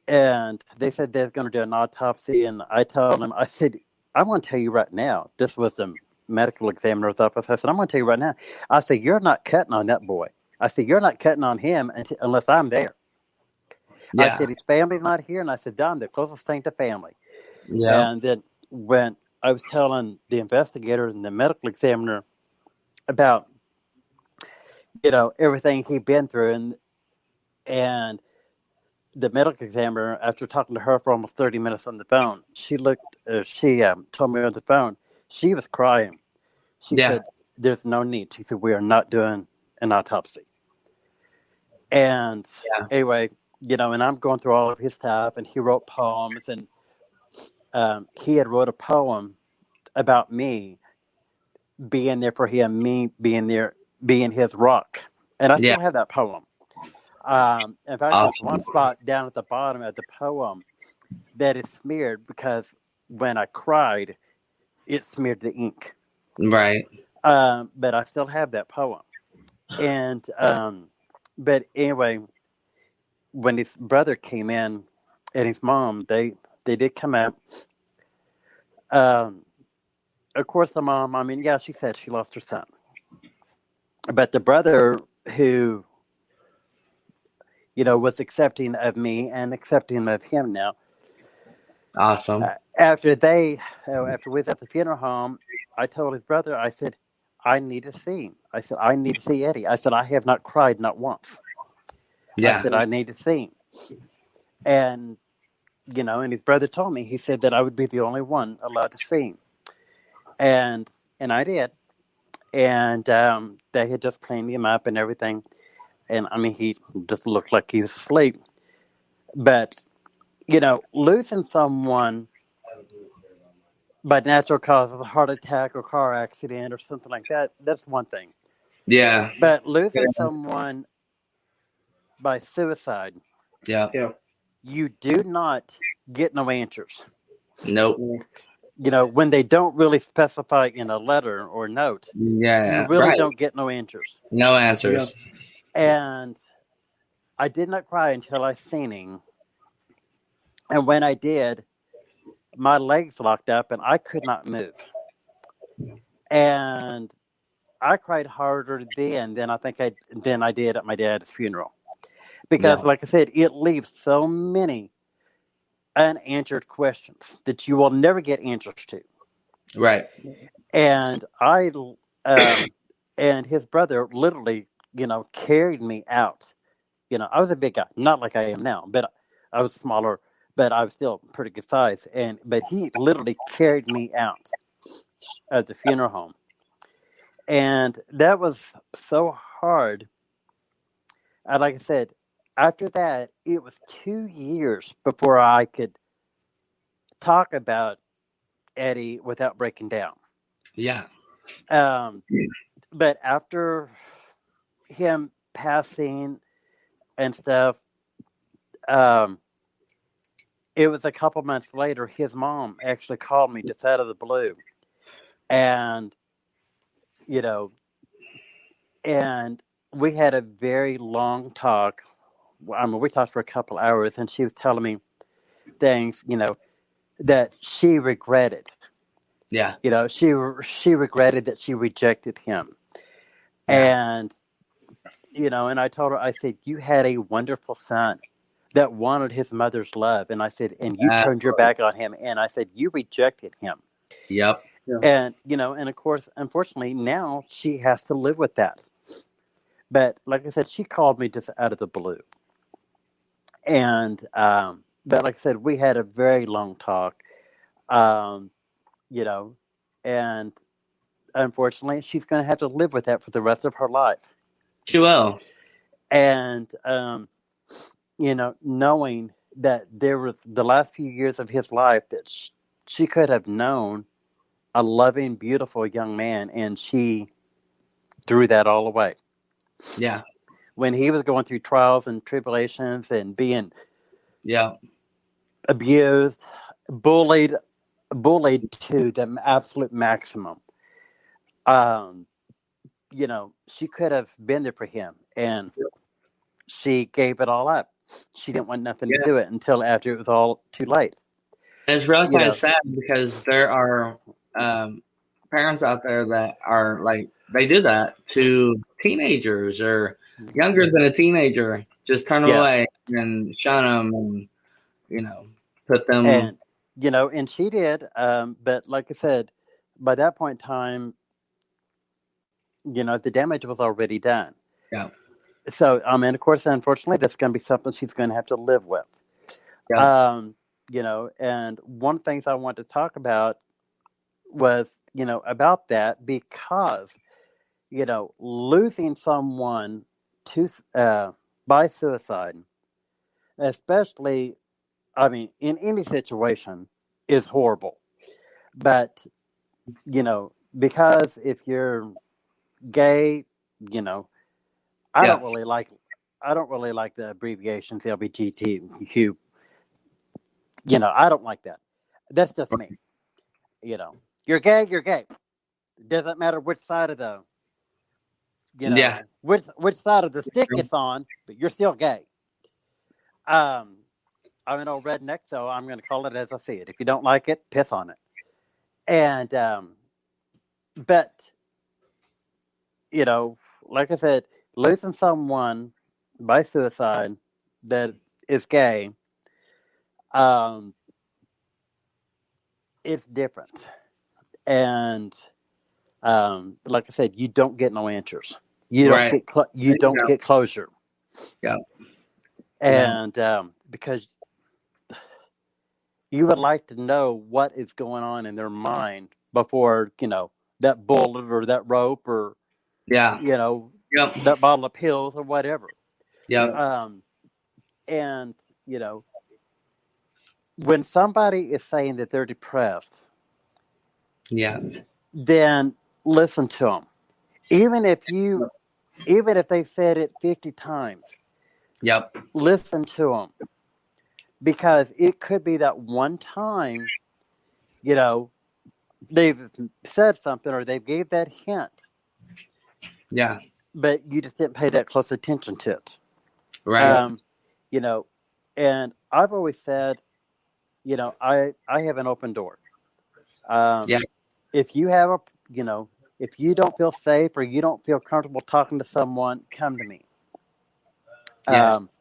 and they said they're going to do an autopsy. And I told them, I said, I want to tell you right now, this was the medical examiner's office. I said, I'm going to tell you right now. I said, you're not cutting on that boy. I said, you're not cutting on him unless I'm there. Yeah. I said, his family's not here. And I said, Don, the closest thing to family. Yeah. And then when I was telling the investigator and the medical examiner about, you know, everything he'd been through, and the medical examiner, after talking to her for almost 30 minutes on the phone, she told me on the phone, she was crying. She
Yeah.
said, "There's no need." She said, "We are not doing an autopsy." And anyway, and I'm going through all of his stuff, and he wrote poems, and he had wrote a poem about me being there for him, me being there, being his rock. And I
Yeah.
still have that poem. In fact, there's one spot down at the bottom of the poem that is smeared because when I cried, it smeared the ink.
Right.
But I still have that poem. And but anyway, when his brother came in and his mom, they did come out. Of course, the mom, I mean, yeah, she said she lost her son. But the brother who, was accepting of me and accepting of him now.
Awesome.
After we was at the funeral home, I told his brother, I said, I need to see him. I said, I need to see Eddie. I said, I have not cried, not once.
Yeah.
I said, I need to see him. And, and his brother told me, he said that I would be the only one allowed to see him. And I did. And they had just cleaned him up and everything. And, I mean, he just looked like he was asleep. But, losing someone by natural cause of a heart attack or car accident or something like that, that's one thing.
Yeah.
But losing someone by suicide, you do not get no answers.
Nope.
When they don't really specify in a letter or note, you really don't get no answers.
No answers.
And I did not cry until I seen him. And when I did, my legs locked up and I could not move. And I cried harder then than I did at my dad's funeral. Because, like I said, it leaves so many unanswered questions that you will never get answers to.
Right.
And and his brother literally, carried me out. I was a big guy, not like I am now, but I was smaller, but I was still pretty good size. But he literally carried me out at the funeral home. And that was so hard. And like I said, after that, it was 2 years before I could talk about Eddie without breaking down.
Yeah.
But after him passing and stuff, it was a couple months later, his mom actually called me just out of the blue. And, and we had a very long talk. I mean, we talked for a couple hours, and she was telling me things, that she regretted.
Yeah.
She regretted that she rejected him. Yeah. And, and I told her, I said, you had a wonderful son that wanted his mother's love. And I said, and you turned your back on him. And I said, you rejected him.
Yep.
Yeah. And, and of course, unfortunately, now she has to live with that. But like I said, she called me just out of the blue. And, but like I said, we had a very long talk, and unfortunately, she's going to have to live with that for the rest of her life.
She will.
And, knowing that there was the last few years of his life that she could have known a loving, beautiful young man, and she threw that all away.
Yeah.
When he was going through trials and tribulations and being abused, bullied to the absolute maximum. She could have been there for him, and she gave it all up. She didn't want nothing to do it until after it was all too late.
And it's really kind of sad because there are parents out there that are like, they do that to teenagers or younger than a teenager. Just turn them away and shun them and, put them.
And, and she did. But like I said, by that point in time, the damage was already done.
Yeah.
So, of course, unfortunately, that's going to be something she's going to have to live with.
Yeah.
And one of the things I want to talk about was, about that because, losing someone to by suicide, especially, in any situation, is horrible. But, because if you're gay, I don't really like the abbreviations LGBTQ. I don't like that. That's just me. You're gay. You're gay. It doesn't matter which side of the which side of the stick it's on, but you're still gay. I'm an old redneck, so I'm going to call it as I see it. If you don't like it, piss on it. And but like I said, losing someone by suicide that is gay, it's different. And like I said, you don't get no answers. You don't get closure.
Yeah.
And because you would like to know what is going on in their mind before that bullet or that rope or that bottle of pills or whatever.
Yeah.
And when somebody is saying that they're depressed, then listen to them. Even if they said it 50 times, listen to them, because it could be that one time, they've said something or they gave that hint.
Yeah.
But you just didn't pay that close attention to it.
Right.
And I've always said, I have an open door. If you have if you don't feel safe or you don't feel comfortable talking to someone, come to me.
Yes.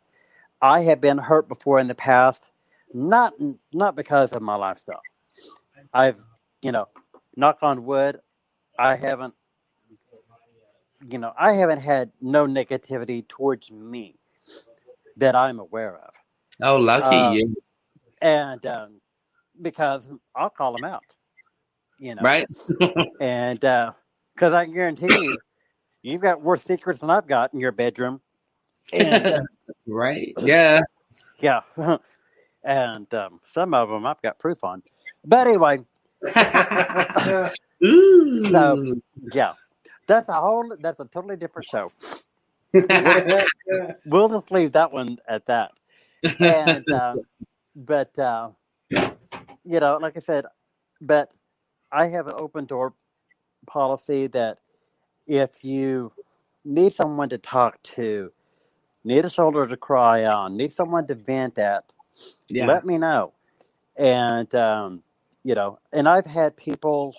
I have been hurt before in the past, not because of my lifestyle. I've, knock on wood, I haven't had no negativity towards me that I'm aware of.
Oh, lucky you.
And because I'll call them out,
Right.
And because I can guarantee you, you've got worse secrets than I've got in your bedroom. And,
right. Yeah.
Yeah. And some of them I've got proof on. But anyway. So, yeah. That's a totally different show. We'll just leave that one at that. And but like I said, but I have an open door policy that if you need someone to talk to, need a shoulder to cry on, need someone to vent at, let me know. And and I've had people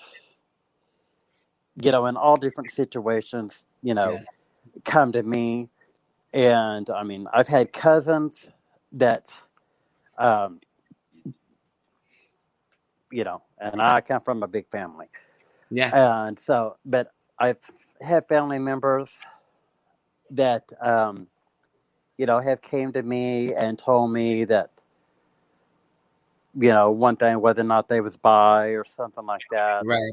in all different situations, come to me. And I've had cousins that, and I come from a big family. Yeah. And so, but I've had family members that, have came to me and told me that, one thing, whether or not they was bi or something like that.
Right.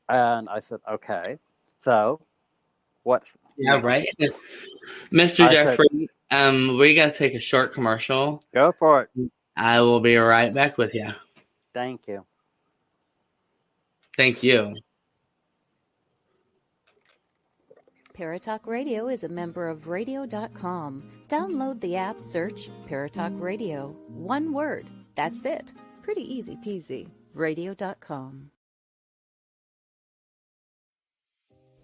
And I said, okay, so what's...
Yeah, right. Mr. Jeffrey, we got to take a short commercial.
Go for it.
I will be right back with you.
Thank you.
Thank you.
Paratalk Radio is a member of Radio.com. Download the app, search Paratalk Radio. One word. That's it. Pretty easy peasy. Radio.com.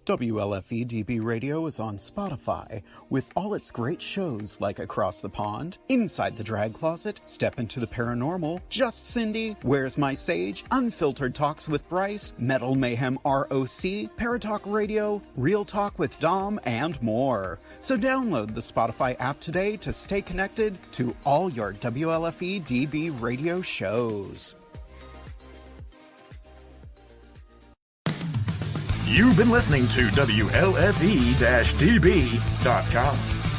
WLFE-DB Radio is on Spotify with all its great shows like Across the Pond, Inside the Drag Closet, Step into the Paranormal, Just Cindy, Where's My Sage, Unfiltered Talks with Bryce, Metal Mayhem ROC, Paratalk Radio, Real Talk with Dom, and more. So download the Spotify app today to stay connected to all your WLFE-DB Radio shows.
You've been listening to WLFE-DB.com.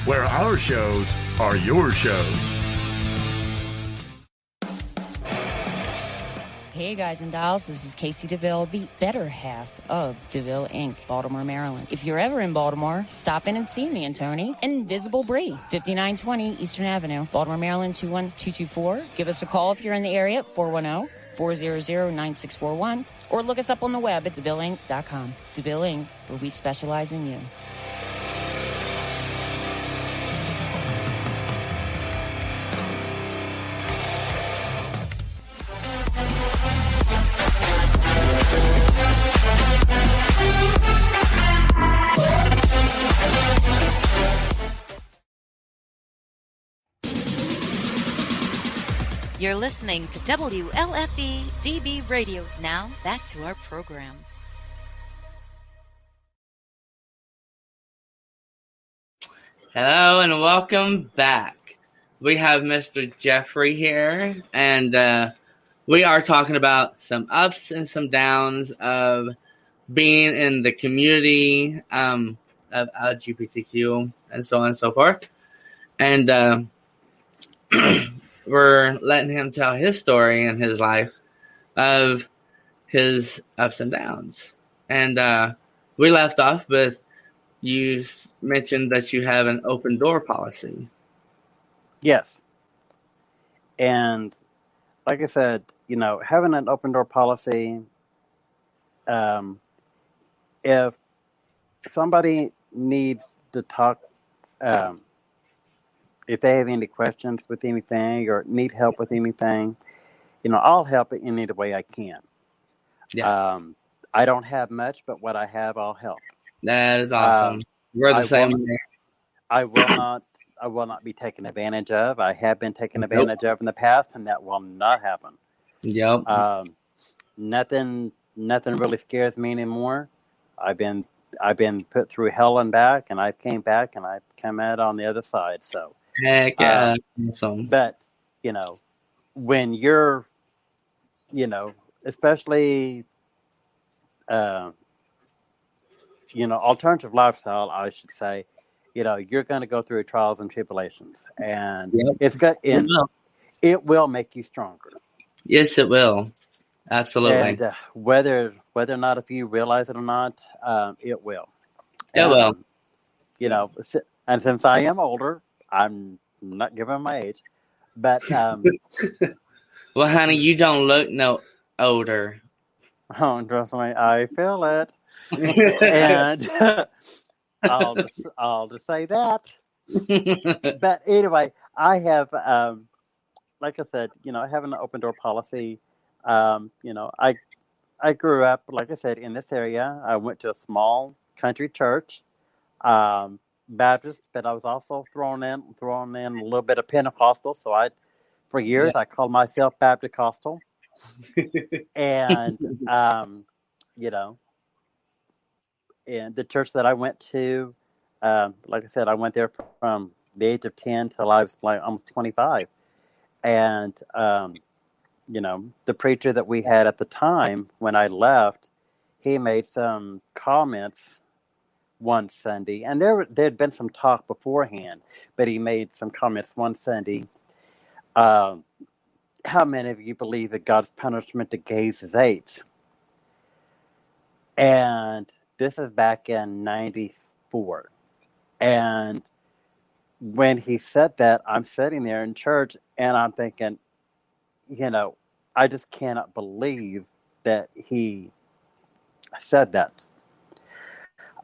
where our shows are your shows.
Hey guys and dolls, this is Casey DeVille, the better half of DeVille Inc., Baltimore, Maryland. If you're ever in Baltimore, stop in and see me and Tony. Invisible Bree, 5920 Eastern Avenue, Baltimore, Maryland, 21224. Give us a call if you're in the area at 410-400-9641, or look us up on the web at DeVilleInc.com. DeVille Inc., where we specialize in you.
You're listening to WLFE DB Radio. Now, back to our program.
Hello and welcome back. We have Mr. Jeffrey here, and we are talking about some ups and some downs of being in the community of LGBTQ and so on and so forth. And we're letting him tell his story and his life of his ups and downs. And we left off with, you mentioned that you have an open door policy.
Yes. And like I said, having an open door policy, if somebody needs to talk, if they have any questions with anything or need help with anything, I'll help in any way I can.
Yeah.
I don't have much, but what I have, I'll help.
That is awesome. We're the same way.
I will not be taken advantage of. I have been taken advantage of in the past, and that will not happen.
Yep.
Nothing really scares me anymore. I've been put through hell and back, and I came back, and I've come out on the other side. So.
Heck yeah, awesome.
But, when you're, especially, alternative lifestyle, I should say, you're going to go through trials and tribulations, and it will make you stronger.
Yes, it will. Absolutely.
And whether or not if you realize it or not, it will.
It will.
And since I am older, I'm not giving my age, but
well, honey, you don't look no older.
Oh, trust me, I feel it, and I'll just say that. But anyway, I have, like I said, having an open door policy. I grew up, like I said, in this area. I went to a small country church. Baptist, but I was also thrown in a little bit of Pentecostal. So for years, I called myself Baptist-costal. And, and the church that I went to, like I said, I went there from the age of 10 till I was like almost 25. And, the preacher that we had at the time when I left, he made some comments one Sunday, and there'd been some talk beforehand, but he made some comments one Sunday. How many of you believe that God's punishment to gays is AIDS? And this is back in 94. And when he said that, I'm sitting there in church, and I'm thinking, I just cannot believe that he said that.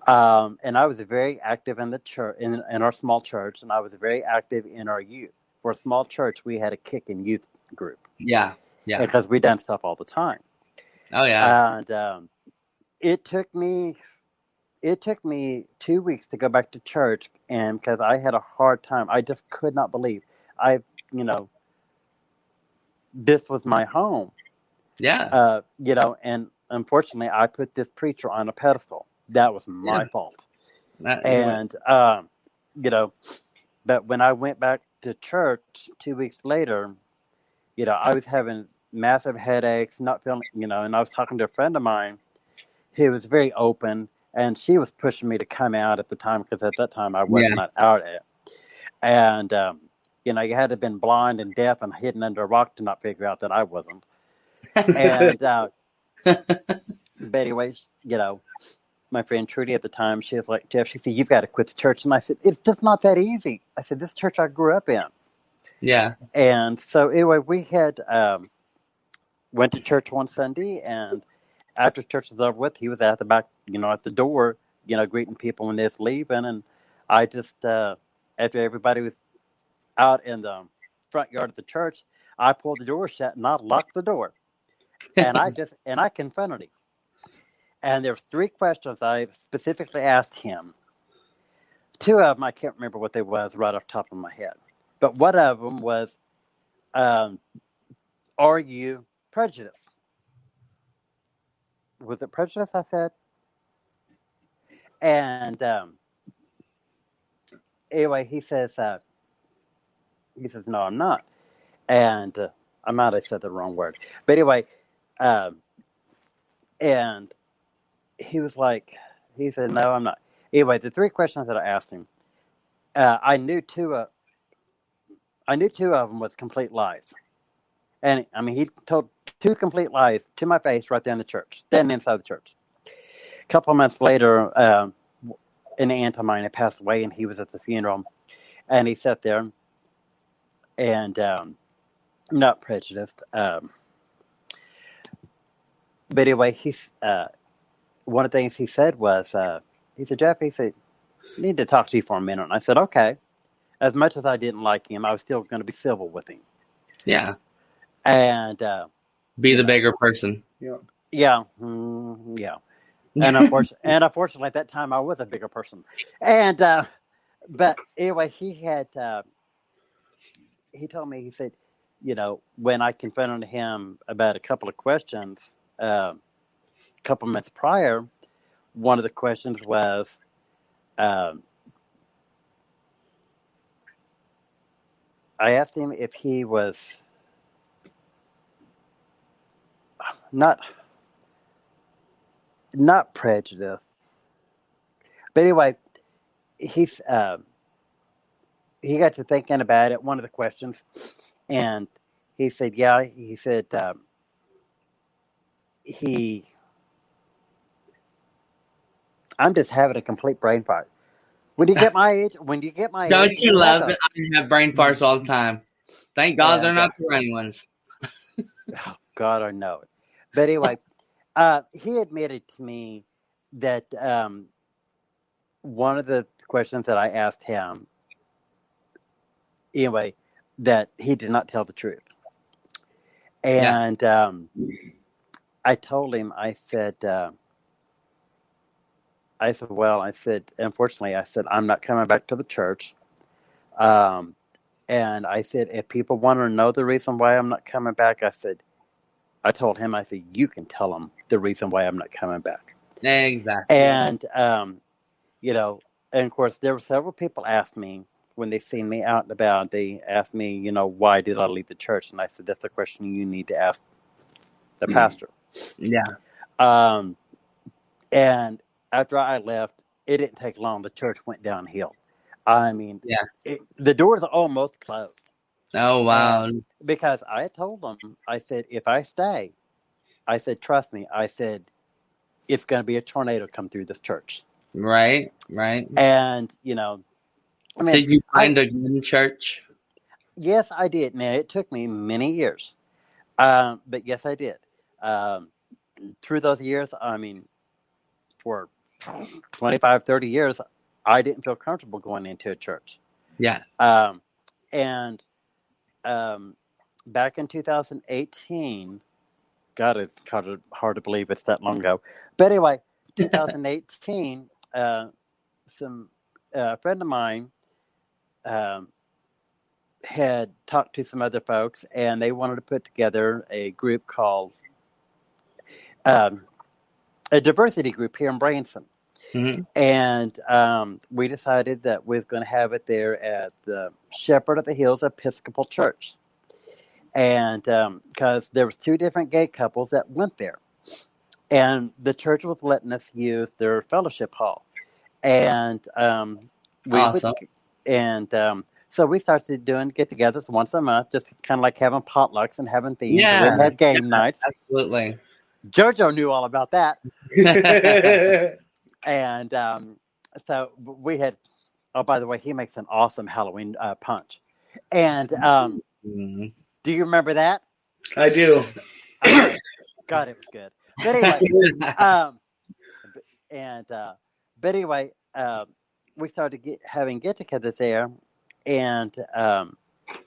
And I was very active in the church, in our small church, and I was very active in our youth. For a small church, we had a kicking youth group.
Yeah.
Because we done stuff all the time.
Oh yeah.
And it took me 2 weeks to go back to church, and because I had a hard time, I just could not believe this was my home.
Yeah.
And unfortunately, I put this preacher on a pedestal. That was my fault. But when I went back to church 2 weeks later, I was having massive headaches, not feeling, and I was talking to a friend of mine who was very open, and she was pushing me to come out at the time, because at that time I was not out at it. And, you had to have been blind and deaf and hidden under a rock to not figure out that I wasn't. And, but anyways, my friend Trudy at the time, she was like, Jeff, she said, you've got to quit the church. And I said, it's just not that easy. I said, this church I grew up in.
Yeah.
And so anyway, we had went to church one Sunday, and after church was over with, he was at the back, at the door, greeting people when they was leaving. And I just, after everybody was out in the front yard of the church, I pulled the door shut and I locked the door. And I confronted him. And there was 3 questions I specifically asked him. 2 of them, I can't remember what they was right off the top of my head. But one of them was, are you prejudiced? Was it prejudice, I said? And anyway, he says, no, I'm not. And I might have said the wrong word. But anyway, and he was like, he said, no, I'm not. Anyway, the 3 questions that I asked him, I knew 2 of them was complete lies. And I mean, he told 2 complete lies to my face right there in the church, standing inside the church. A couple of months later, an aunt of mine had passed away, and he was at the funeral, and he sat there, and not prejudiced. But anyway, he's one of the things he said was, he said, Jeff, he said, I need to talk to you for a minute. And I said, okay. As much as I didn't like him, I was still going to be civil with him.
Yeah.
And
be the bigger person.
Yeah. Yeah. And unfortunately, at that time, I was a bigger person. And but anyway, he told me, he said, when I confronted him about a couple of questions, a couple months prior, one of the questions was, I asked him if he was not prejudiced, but anyway, he got to thinking about it. One of the questions, and he said, "Yeah." He said, "I'm just having a complete brain fart." When you get my age,
don't you love that I have brain farts all the time? Thank God they're not the rain ones.
Oh, God, I know it. But anyway, he admitted to me that one of the questions that I asked him, anyway, that he did not tell the truth. And I told him, I said, unfortunately, I'm not coming back to the church. And I said, if people want to know the reason why I'm not coming back, I told him, you can tell them the reason why I'm not coming back.
Exactly.
And, and of course, there were several people asked me when they seen me out and about, they asked me, why did I leave the church? And I said, that's a question you need to ask the pastor.
Yeah.
And after I left, it didn't take long. The church went downhill. I mean, the doors are almost closed.
Oh, wow.
Because I told them, I said, if I stay, I said, trust me, I said, it's going to be a tornado come through this church.
Right.
And,
did you find a good church?
Yes, I did. Now, it took me many years. But yes, I did. Through those years, for 25, 30 years, I didn't feel comfortable going into a church.
Yeah.
And back in 2018, God, it's kind of hard to believe it's that long ago. But anyway, 2018, a friend of mine had talked to some other folks, and they wanted to put together a group called a diversity group here in Branson.
Mm-hmm.
And we decided that we was going to have it there at the Shepherd of the Hills Episcopal Church. And because there was 2 different gay couples that went there. And the church was letting us use their fellowship hall. And So we started doing get-togethers once a month, just kind of like having potlucks and having themes.
Yeah,
We had game nights.
absolutely.
JoJo knew all about that. And so we had, oh, by the way, he makes an awesome Halloween punch. And
Mm.
do you remember that?
I do.
God, it was good. But anyway, but anyway, we started having get-togethers there, and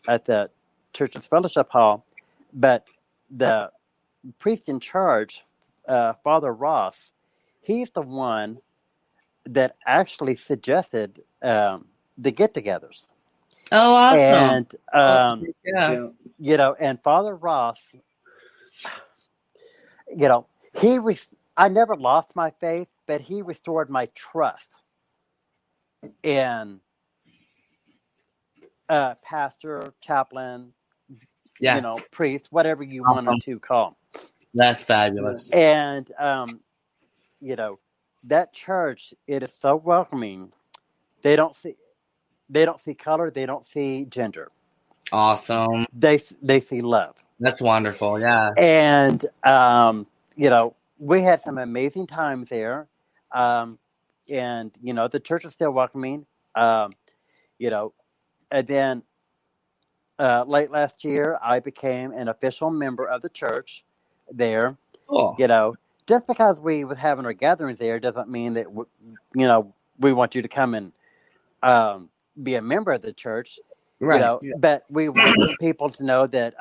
at the Church's Fellowship Hall. But the priest in charge, Father Ross, he's the one that actually suggested the get-togethers.
Oh, awesome!
And
Yeah.
you know, and Father Ross, you know, I never lost my faith, but he restored my trust in pastor, chaplain,
Yeah.
you know, priest, whatever you wanted to call him.
That's fabulous.
And you know, that church, it is so welcoming. They don't see color, they don't see gender.
Awesome.
They see love.
That's wonderful. Yeah.
And you know, we had some amazing times there. And you know, the church is still welcoming. You know, and then late last year, I became an official member of the church there.
Cool.
You know, just because we was having our gatherings there doesn't mean that you know, we want you to come and be a member of the church.
Right.
You know, but we want people to know that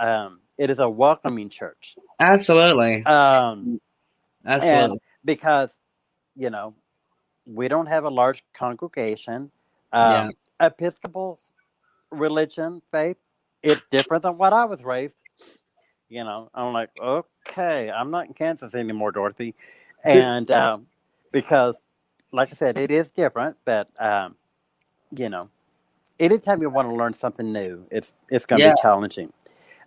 it is a welcoming church.
Absolutely.
Absolutely.
Absolutely.
Because, you know, we don't have a large congregation.
Yeah.
Episcopal religion, faith, it's different than what I was raised. You know, I'm like, okay, I'm not in Kansas anymore, Dorothy. And because, like I said, it is different, but, you know, anytime you want to learn something new, it's going to be challenging.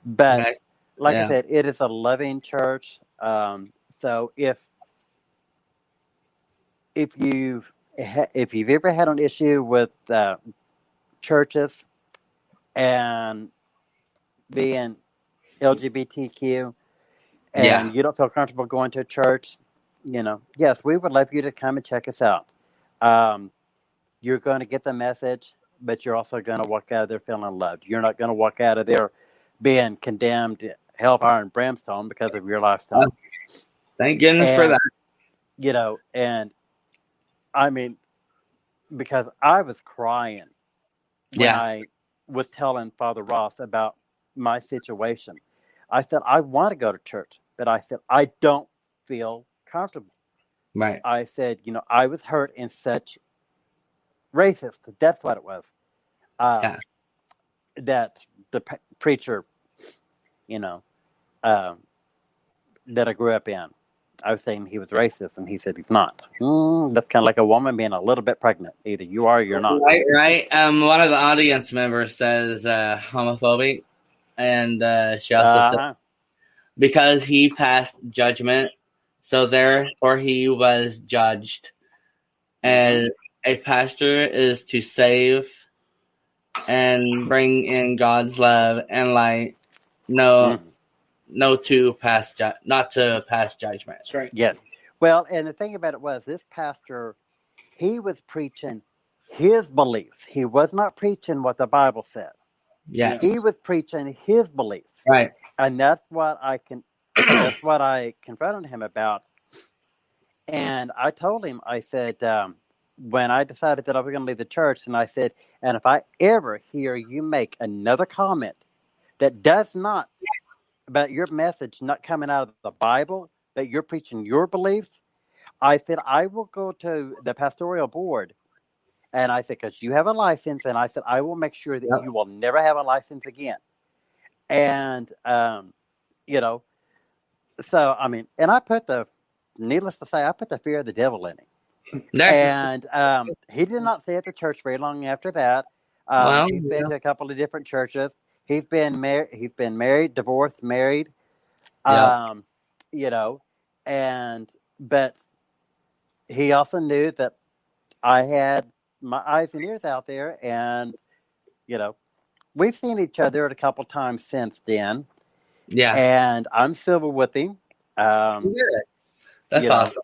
But like I said, it is a loving church. So if you've ever had an issue with churches and being LGBTQ and you don't feel comfortable going to a church, you know, yes, we would love you to come and check us out. You're going to get the message, but you're also going to walk out of there feeling loved. You're not going to walk out of there being condemned to hellfire and brimstone because of your lifestyle.
Thank goodness for that.
You know, and I mean, because I was crying when I was telling Father Ross about my situation. I said, I want to go to church, but I said, I don't feel comfortable.
Right.
I said, you know, I was hurt in such racist. That's what it was. That the preacher, you know, that I grew up in, I was saying he was racist, and he said he's not. That's kind of like a woman being a little bit pregnant. Either you are or you're not.
Right. One of the audience members says homophobic, and she also said because he passed judgment, so therefore he was judged. And a pastor is to save and bring in God's love and light. Not to pass judgment.
That's right.
Yes. Well, and the thing about it was, this pastor, he was preaching his beliefs. He was not preaching what the Bible said.
Yes.
He was preaching his beliefs.
Right.
And that's what I confronted him about. And I told him, I said, when I decided that I was going to leave the church, and I said, and if I ever hear you make another comment that does not, about your message not coming out of the Bible, but you're preaching your beliefs, I said, I will go to the pastoral board. And I said, because you have a license, and I said, I will make sure that you will never have a license again. And, you know, so, I mean, and needless to say, I put the fear of the devil in him. And he did not stay at the church very long after that. He's been to a couple of different churches. He's been married, divorced, married. You know, but he also knew that I had my eyes and ears out there, and we've seen each other a couple times since then.
Yeah.
And I'm civil with him.
Good. That's awesome.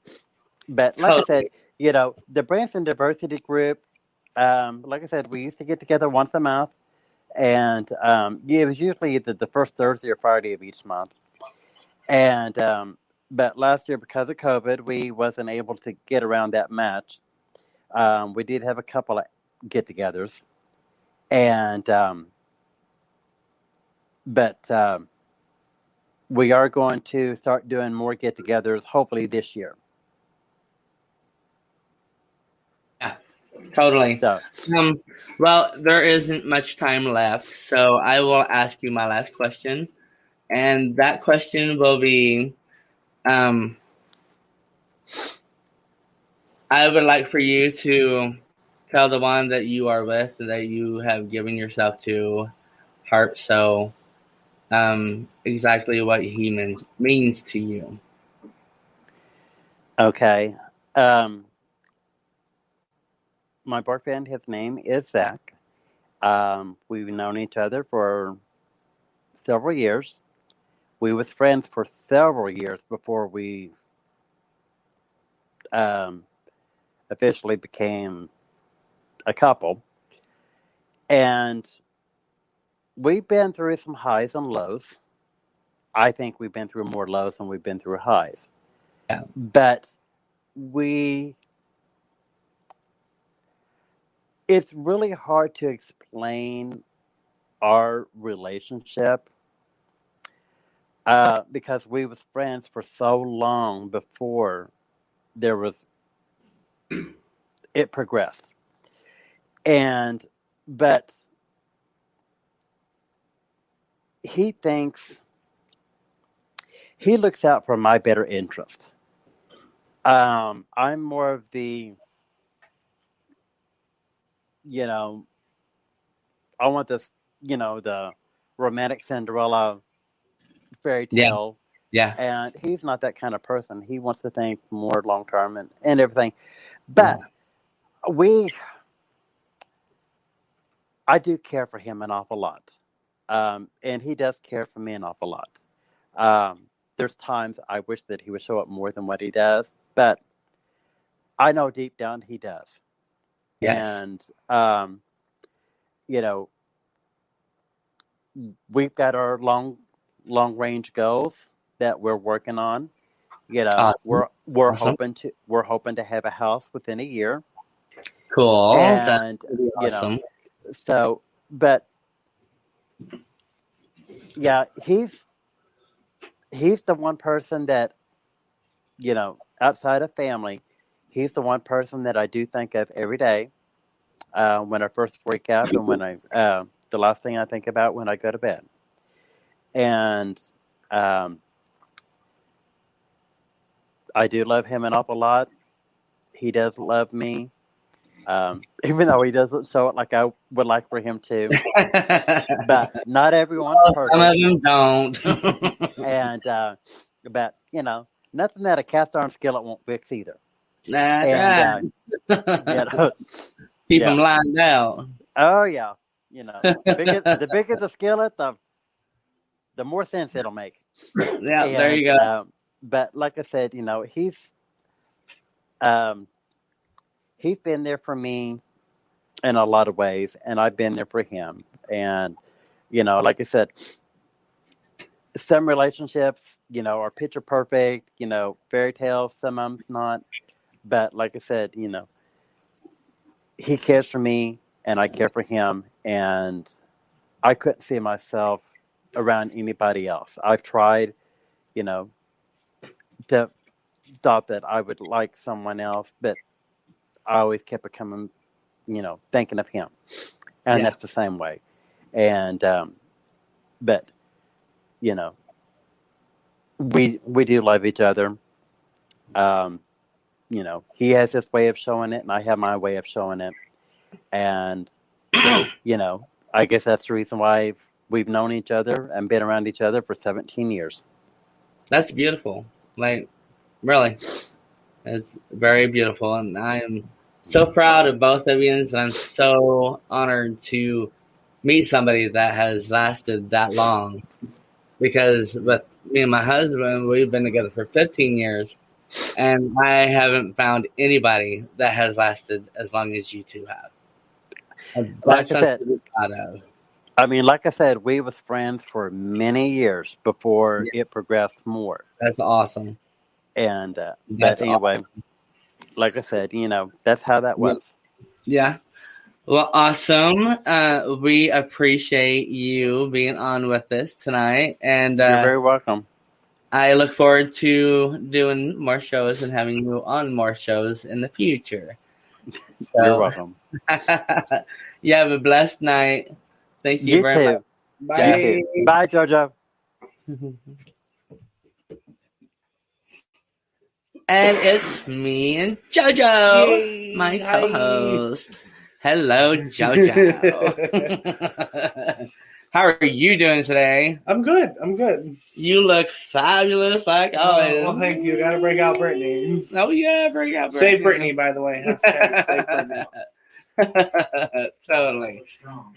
But like I said, the Branson Diversity Group, like I said, we used to get together once a month. And it was usually either the first Thursday or Friday of each month. And but last year, because of COVID, we wasn't able to get around that much. We did have a couple of get-togethers, and but we are going to start doing more get-togethers, hopefully this year.
Yeah, totally.
So,
well, there isn't much time left, so I will ask you my last question, and that question will be, I would like for you to tell the one that you are with, that you have given yourself to, heart, soul, exactly what he means to you.
Okay. My boyfriend, his name is Zach. We've known each other for several years. We was friends for several years before we officially became a couple. And we've been through some highs and lows. I think we've been through more lows than we've been through highs.
Yeah.
But it's really hard to explain our relationship because we was friends for so long before it progressed. But he looks out for my better interest. I'm more of the, I want this, the romantic Cinderella fairy tale.
Yeah.
And he's not that kind of person. He wants to think more long term and everything. But I do care for him an awful lot. And he does care for me an awful lot. There's times I wish that he would show up more than what he does, but I know deep down he does.
Yes.
And, we've got our long range goals that we're working on.
Awesome.
We're
Awesome.
hoping to have a house within a year.
Cool.
And
That's awesome.
So, but yeah, he's the one person that, outside of family, he's the one person that I do think of every day when I first wake up and when the last thing I think about when I go to bed. And I do love him an awful lot. He does love me, even though he doesn't show it like I would like for him to. But not everyone's perfect.
Some of them don't.
And but nothing that a cast iron skillet won't fix either.
That's right. Keep them lined out.
Oh yeah, the bigger the skillet, the more sense it'll make.
Yeah, there you go.
But like I said, he's been there for me in a lot of ways, and I've been there for him. And like I said, some relationships, are picture perfect, fairy tales. Some of them's not. But like I said, he cares for me, and I care for him, and I couldn't see myself around anybody else. I've tried, to thought that I would like someone else, but I always kept coming, thinking of him, and that's the same way. And but we do love each other. He has his way of showing it, and I have my way of showing it. And I guess that's the reason why we've known each other and been around each other for 17 years.
That's beautiful. Like, really. It's very beautiful. And I am so proud of both of you, and I'm so honored to meet somebody that has lasted that long. Because with me and my husband, we've been together for 15 years, and I haven't found anybody that has lasted as long as you two have. And that's something to be proud of.
I mean, like I said, we was friends for many years before it progressed more.
That's awesome.
And but anyway, like I said, that's how that was.
Yeah. Well, awesome. We appreciate you being on with us tonight, and
you're very welcome.
I look forward to doing more shows and having you on more shows in the future. So,
you're welcome.
You have a blessed night. Thank you very much.
Bye.
You too. Bye, JoJo.
And it's me and JoJo, my co-host. Hello, JoJo. How are you doing today?
I'm good.
You look fabulous, like always.
Well, thank you. Got to bring out Brittany.
Oh yeah, bring out Brittany.
Save Brittany, by the way. Save Brittany.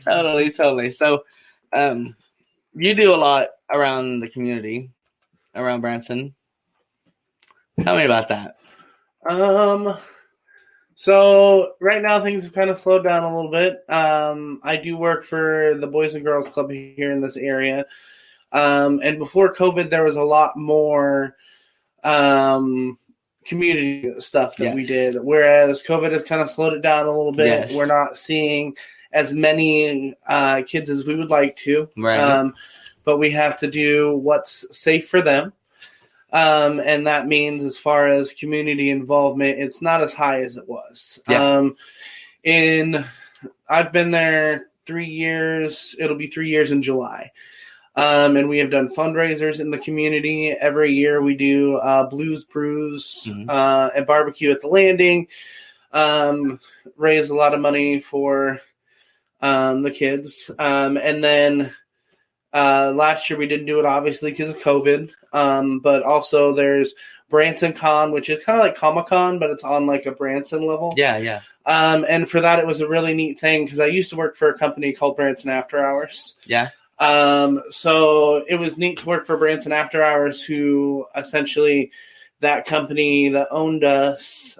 Totally. So, you do a lot around the community, around Branson. Tell me about that.
So right now things have kind of slowed down a little bit. I do work for the Boys and Girls Club here in this area. And before COVID, there was a lot more community stuff that we did. Whereas COVID has kind of slowed it down a little bit.
Yes.
We're not seeing as many kids as we would like to.
Right.
But we have to do what's safe for them. And that means as far as community involvement, it's not as high as it was.
Yeah.
I've been there 3 years. It'll be 3 years in July. And we have done fundraisers in the community. Every year we do Blues Brews and barbecue at the landing. Raise a lot of money for the kids. And then last year we didn't do it obviously because of COVID. But also there's Branson Con, which is kind of like Comic-Con, but it's on like a Branson level.
Yeah.
And for that, it was a really neat thing because I used to work for a company called Branson After Hours.
Yeah.
So it was neat to work for Branson After Hours, who essentially that company that owned us,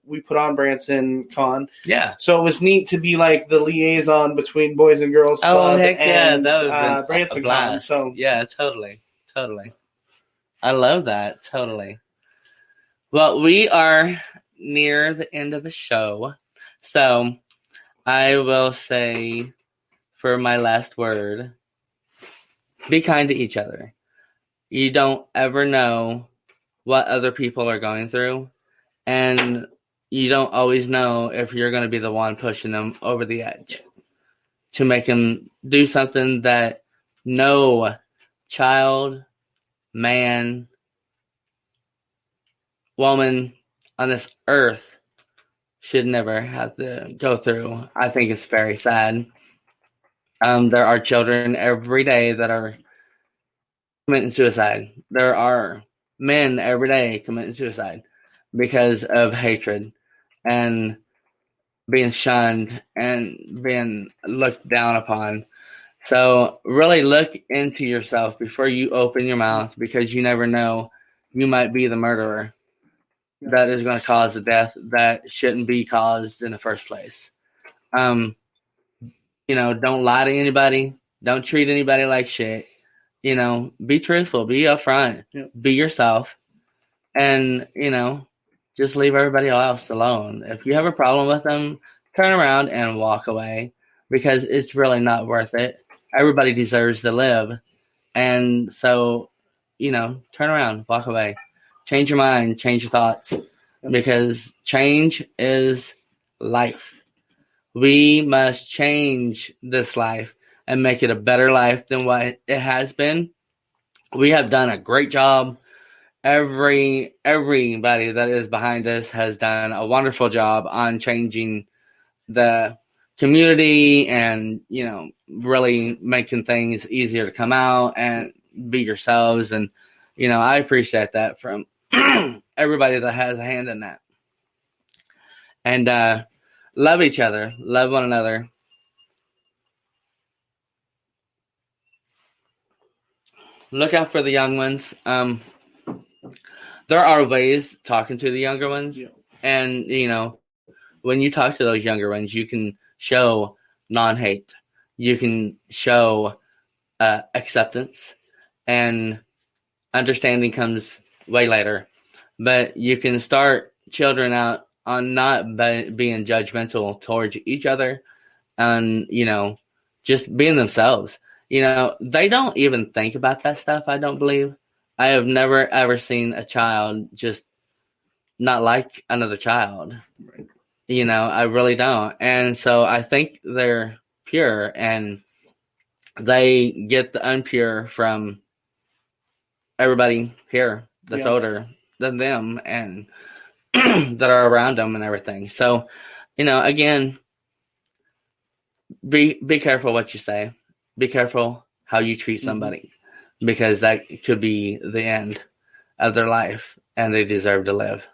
we put on Branson Con.
Yeah.
So it was neat to be like the liaison between Boys and Girls Club and Branson Con. So
yeah, totally. I love that. Totally. Well, we are near the end of the show, so I will say for my last word, be kind to each other. You don't ever know what other people are going through, and you don't always know if you're going to be the one pushing them over the edge to make them do something that no child, man, woman on this earth should never have to go through. I think it's very sad. There are children every day that are committing suicide. There are men every day committing suicide because of hatred and being shunned and being looked down upon. So really look into yourself before you open your mouth, because you never know, you might be the murderer that is going to cause the death that shouldn't be caused in the first place. Don't lie to anybody. Don't treat anybody like shit. Be truthful, be upfront, be yourself, and, just leave everybody else alone. If you have a problem with them, turn around and walk away, because it's really not worth it. Everybody deserves to live. And so, turn around, walk away, change your mind, change your thoughts, because change is life. We must change this life and make it a better life than what it has been. We have done a great job. Everybody that is behind us has done a wonderful job on changing the community and, really making things easier to come out and be yourselves. And, I appreciate that from everybody that has a hand in that. And love each other, love one another. look out for the young ones. There are ways talking to the younger ones, and when you talk to those younger ones, you can show non-hate, you can show acceptance, and understanding comes way later. But you can start children out on not being judgmental towards each other, and just being themselves. They don't even think about that stuff, I don't believe. I have never ever seen a child just not like another child. Right. I really don't. And so I think they're pure, and they get the unpure from everybody here that's older than them and that are around them and everything. So, again, be careful what you say. Be careful how you treat somebody, because that could be the end of their life, and they deserve to live.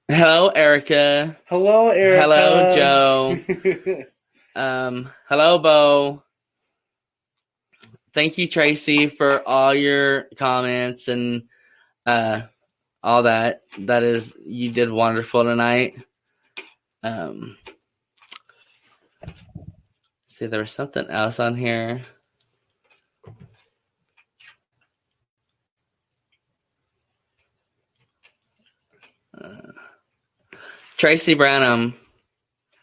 Hello, Erica.
Hello, Erica.
Hello, Joe. Hello, Bo. Thank you, Tracy, for all your comments and all that. You did wonderful tonight. See, there was something else on here. Tracy Branham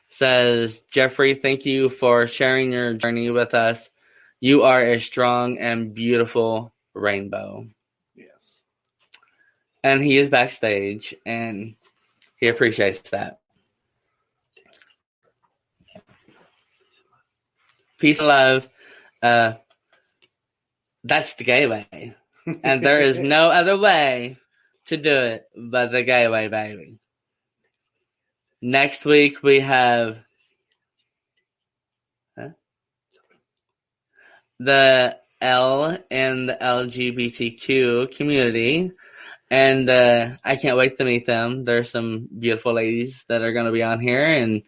says, Jeffrey, thank you for sharing your journey with us. You are a strong and beautiful rainbow.
Yes.
And he is backstage, and he appreciates that. Peace and love. That's the gay way. And there is no other way to do it but the gay way, baby. Next week we have the L in the LGBTQ community, and I can't wait to meet them. There's some beautiful ladies that are going to be on here, and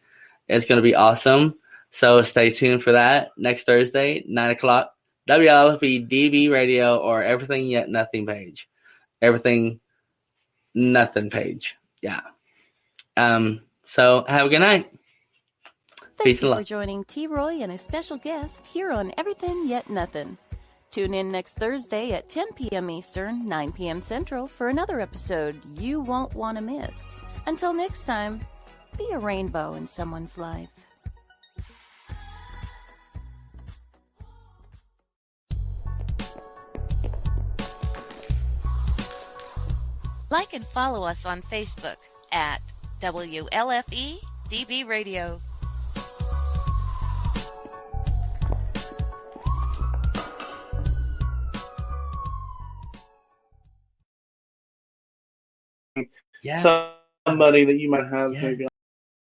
it's going to be awesome. So stay tuned for that next Thursday, 9 o'clock, WLFE DB Radio, or Everything Yet Nothing page. Everything Nothing page. Yeah. So have a good night.
Thank you for joining T. Roy and a special guest here on Everything Yet Nothing. Tune in next Thursday at 10 p.m. Eastern, 9 p.m. Central for another episode you won't want to miss. Until next time, be a rainbow in someone's life.
Like and follow us on Facebook at WLFE DB Radio.
Somebody that you might have maybe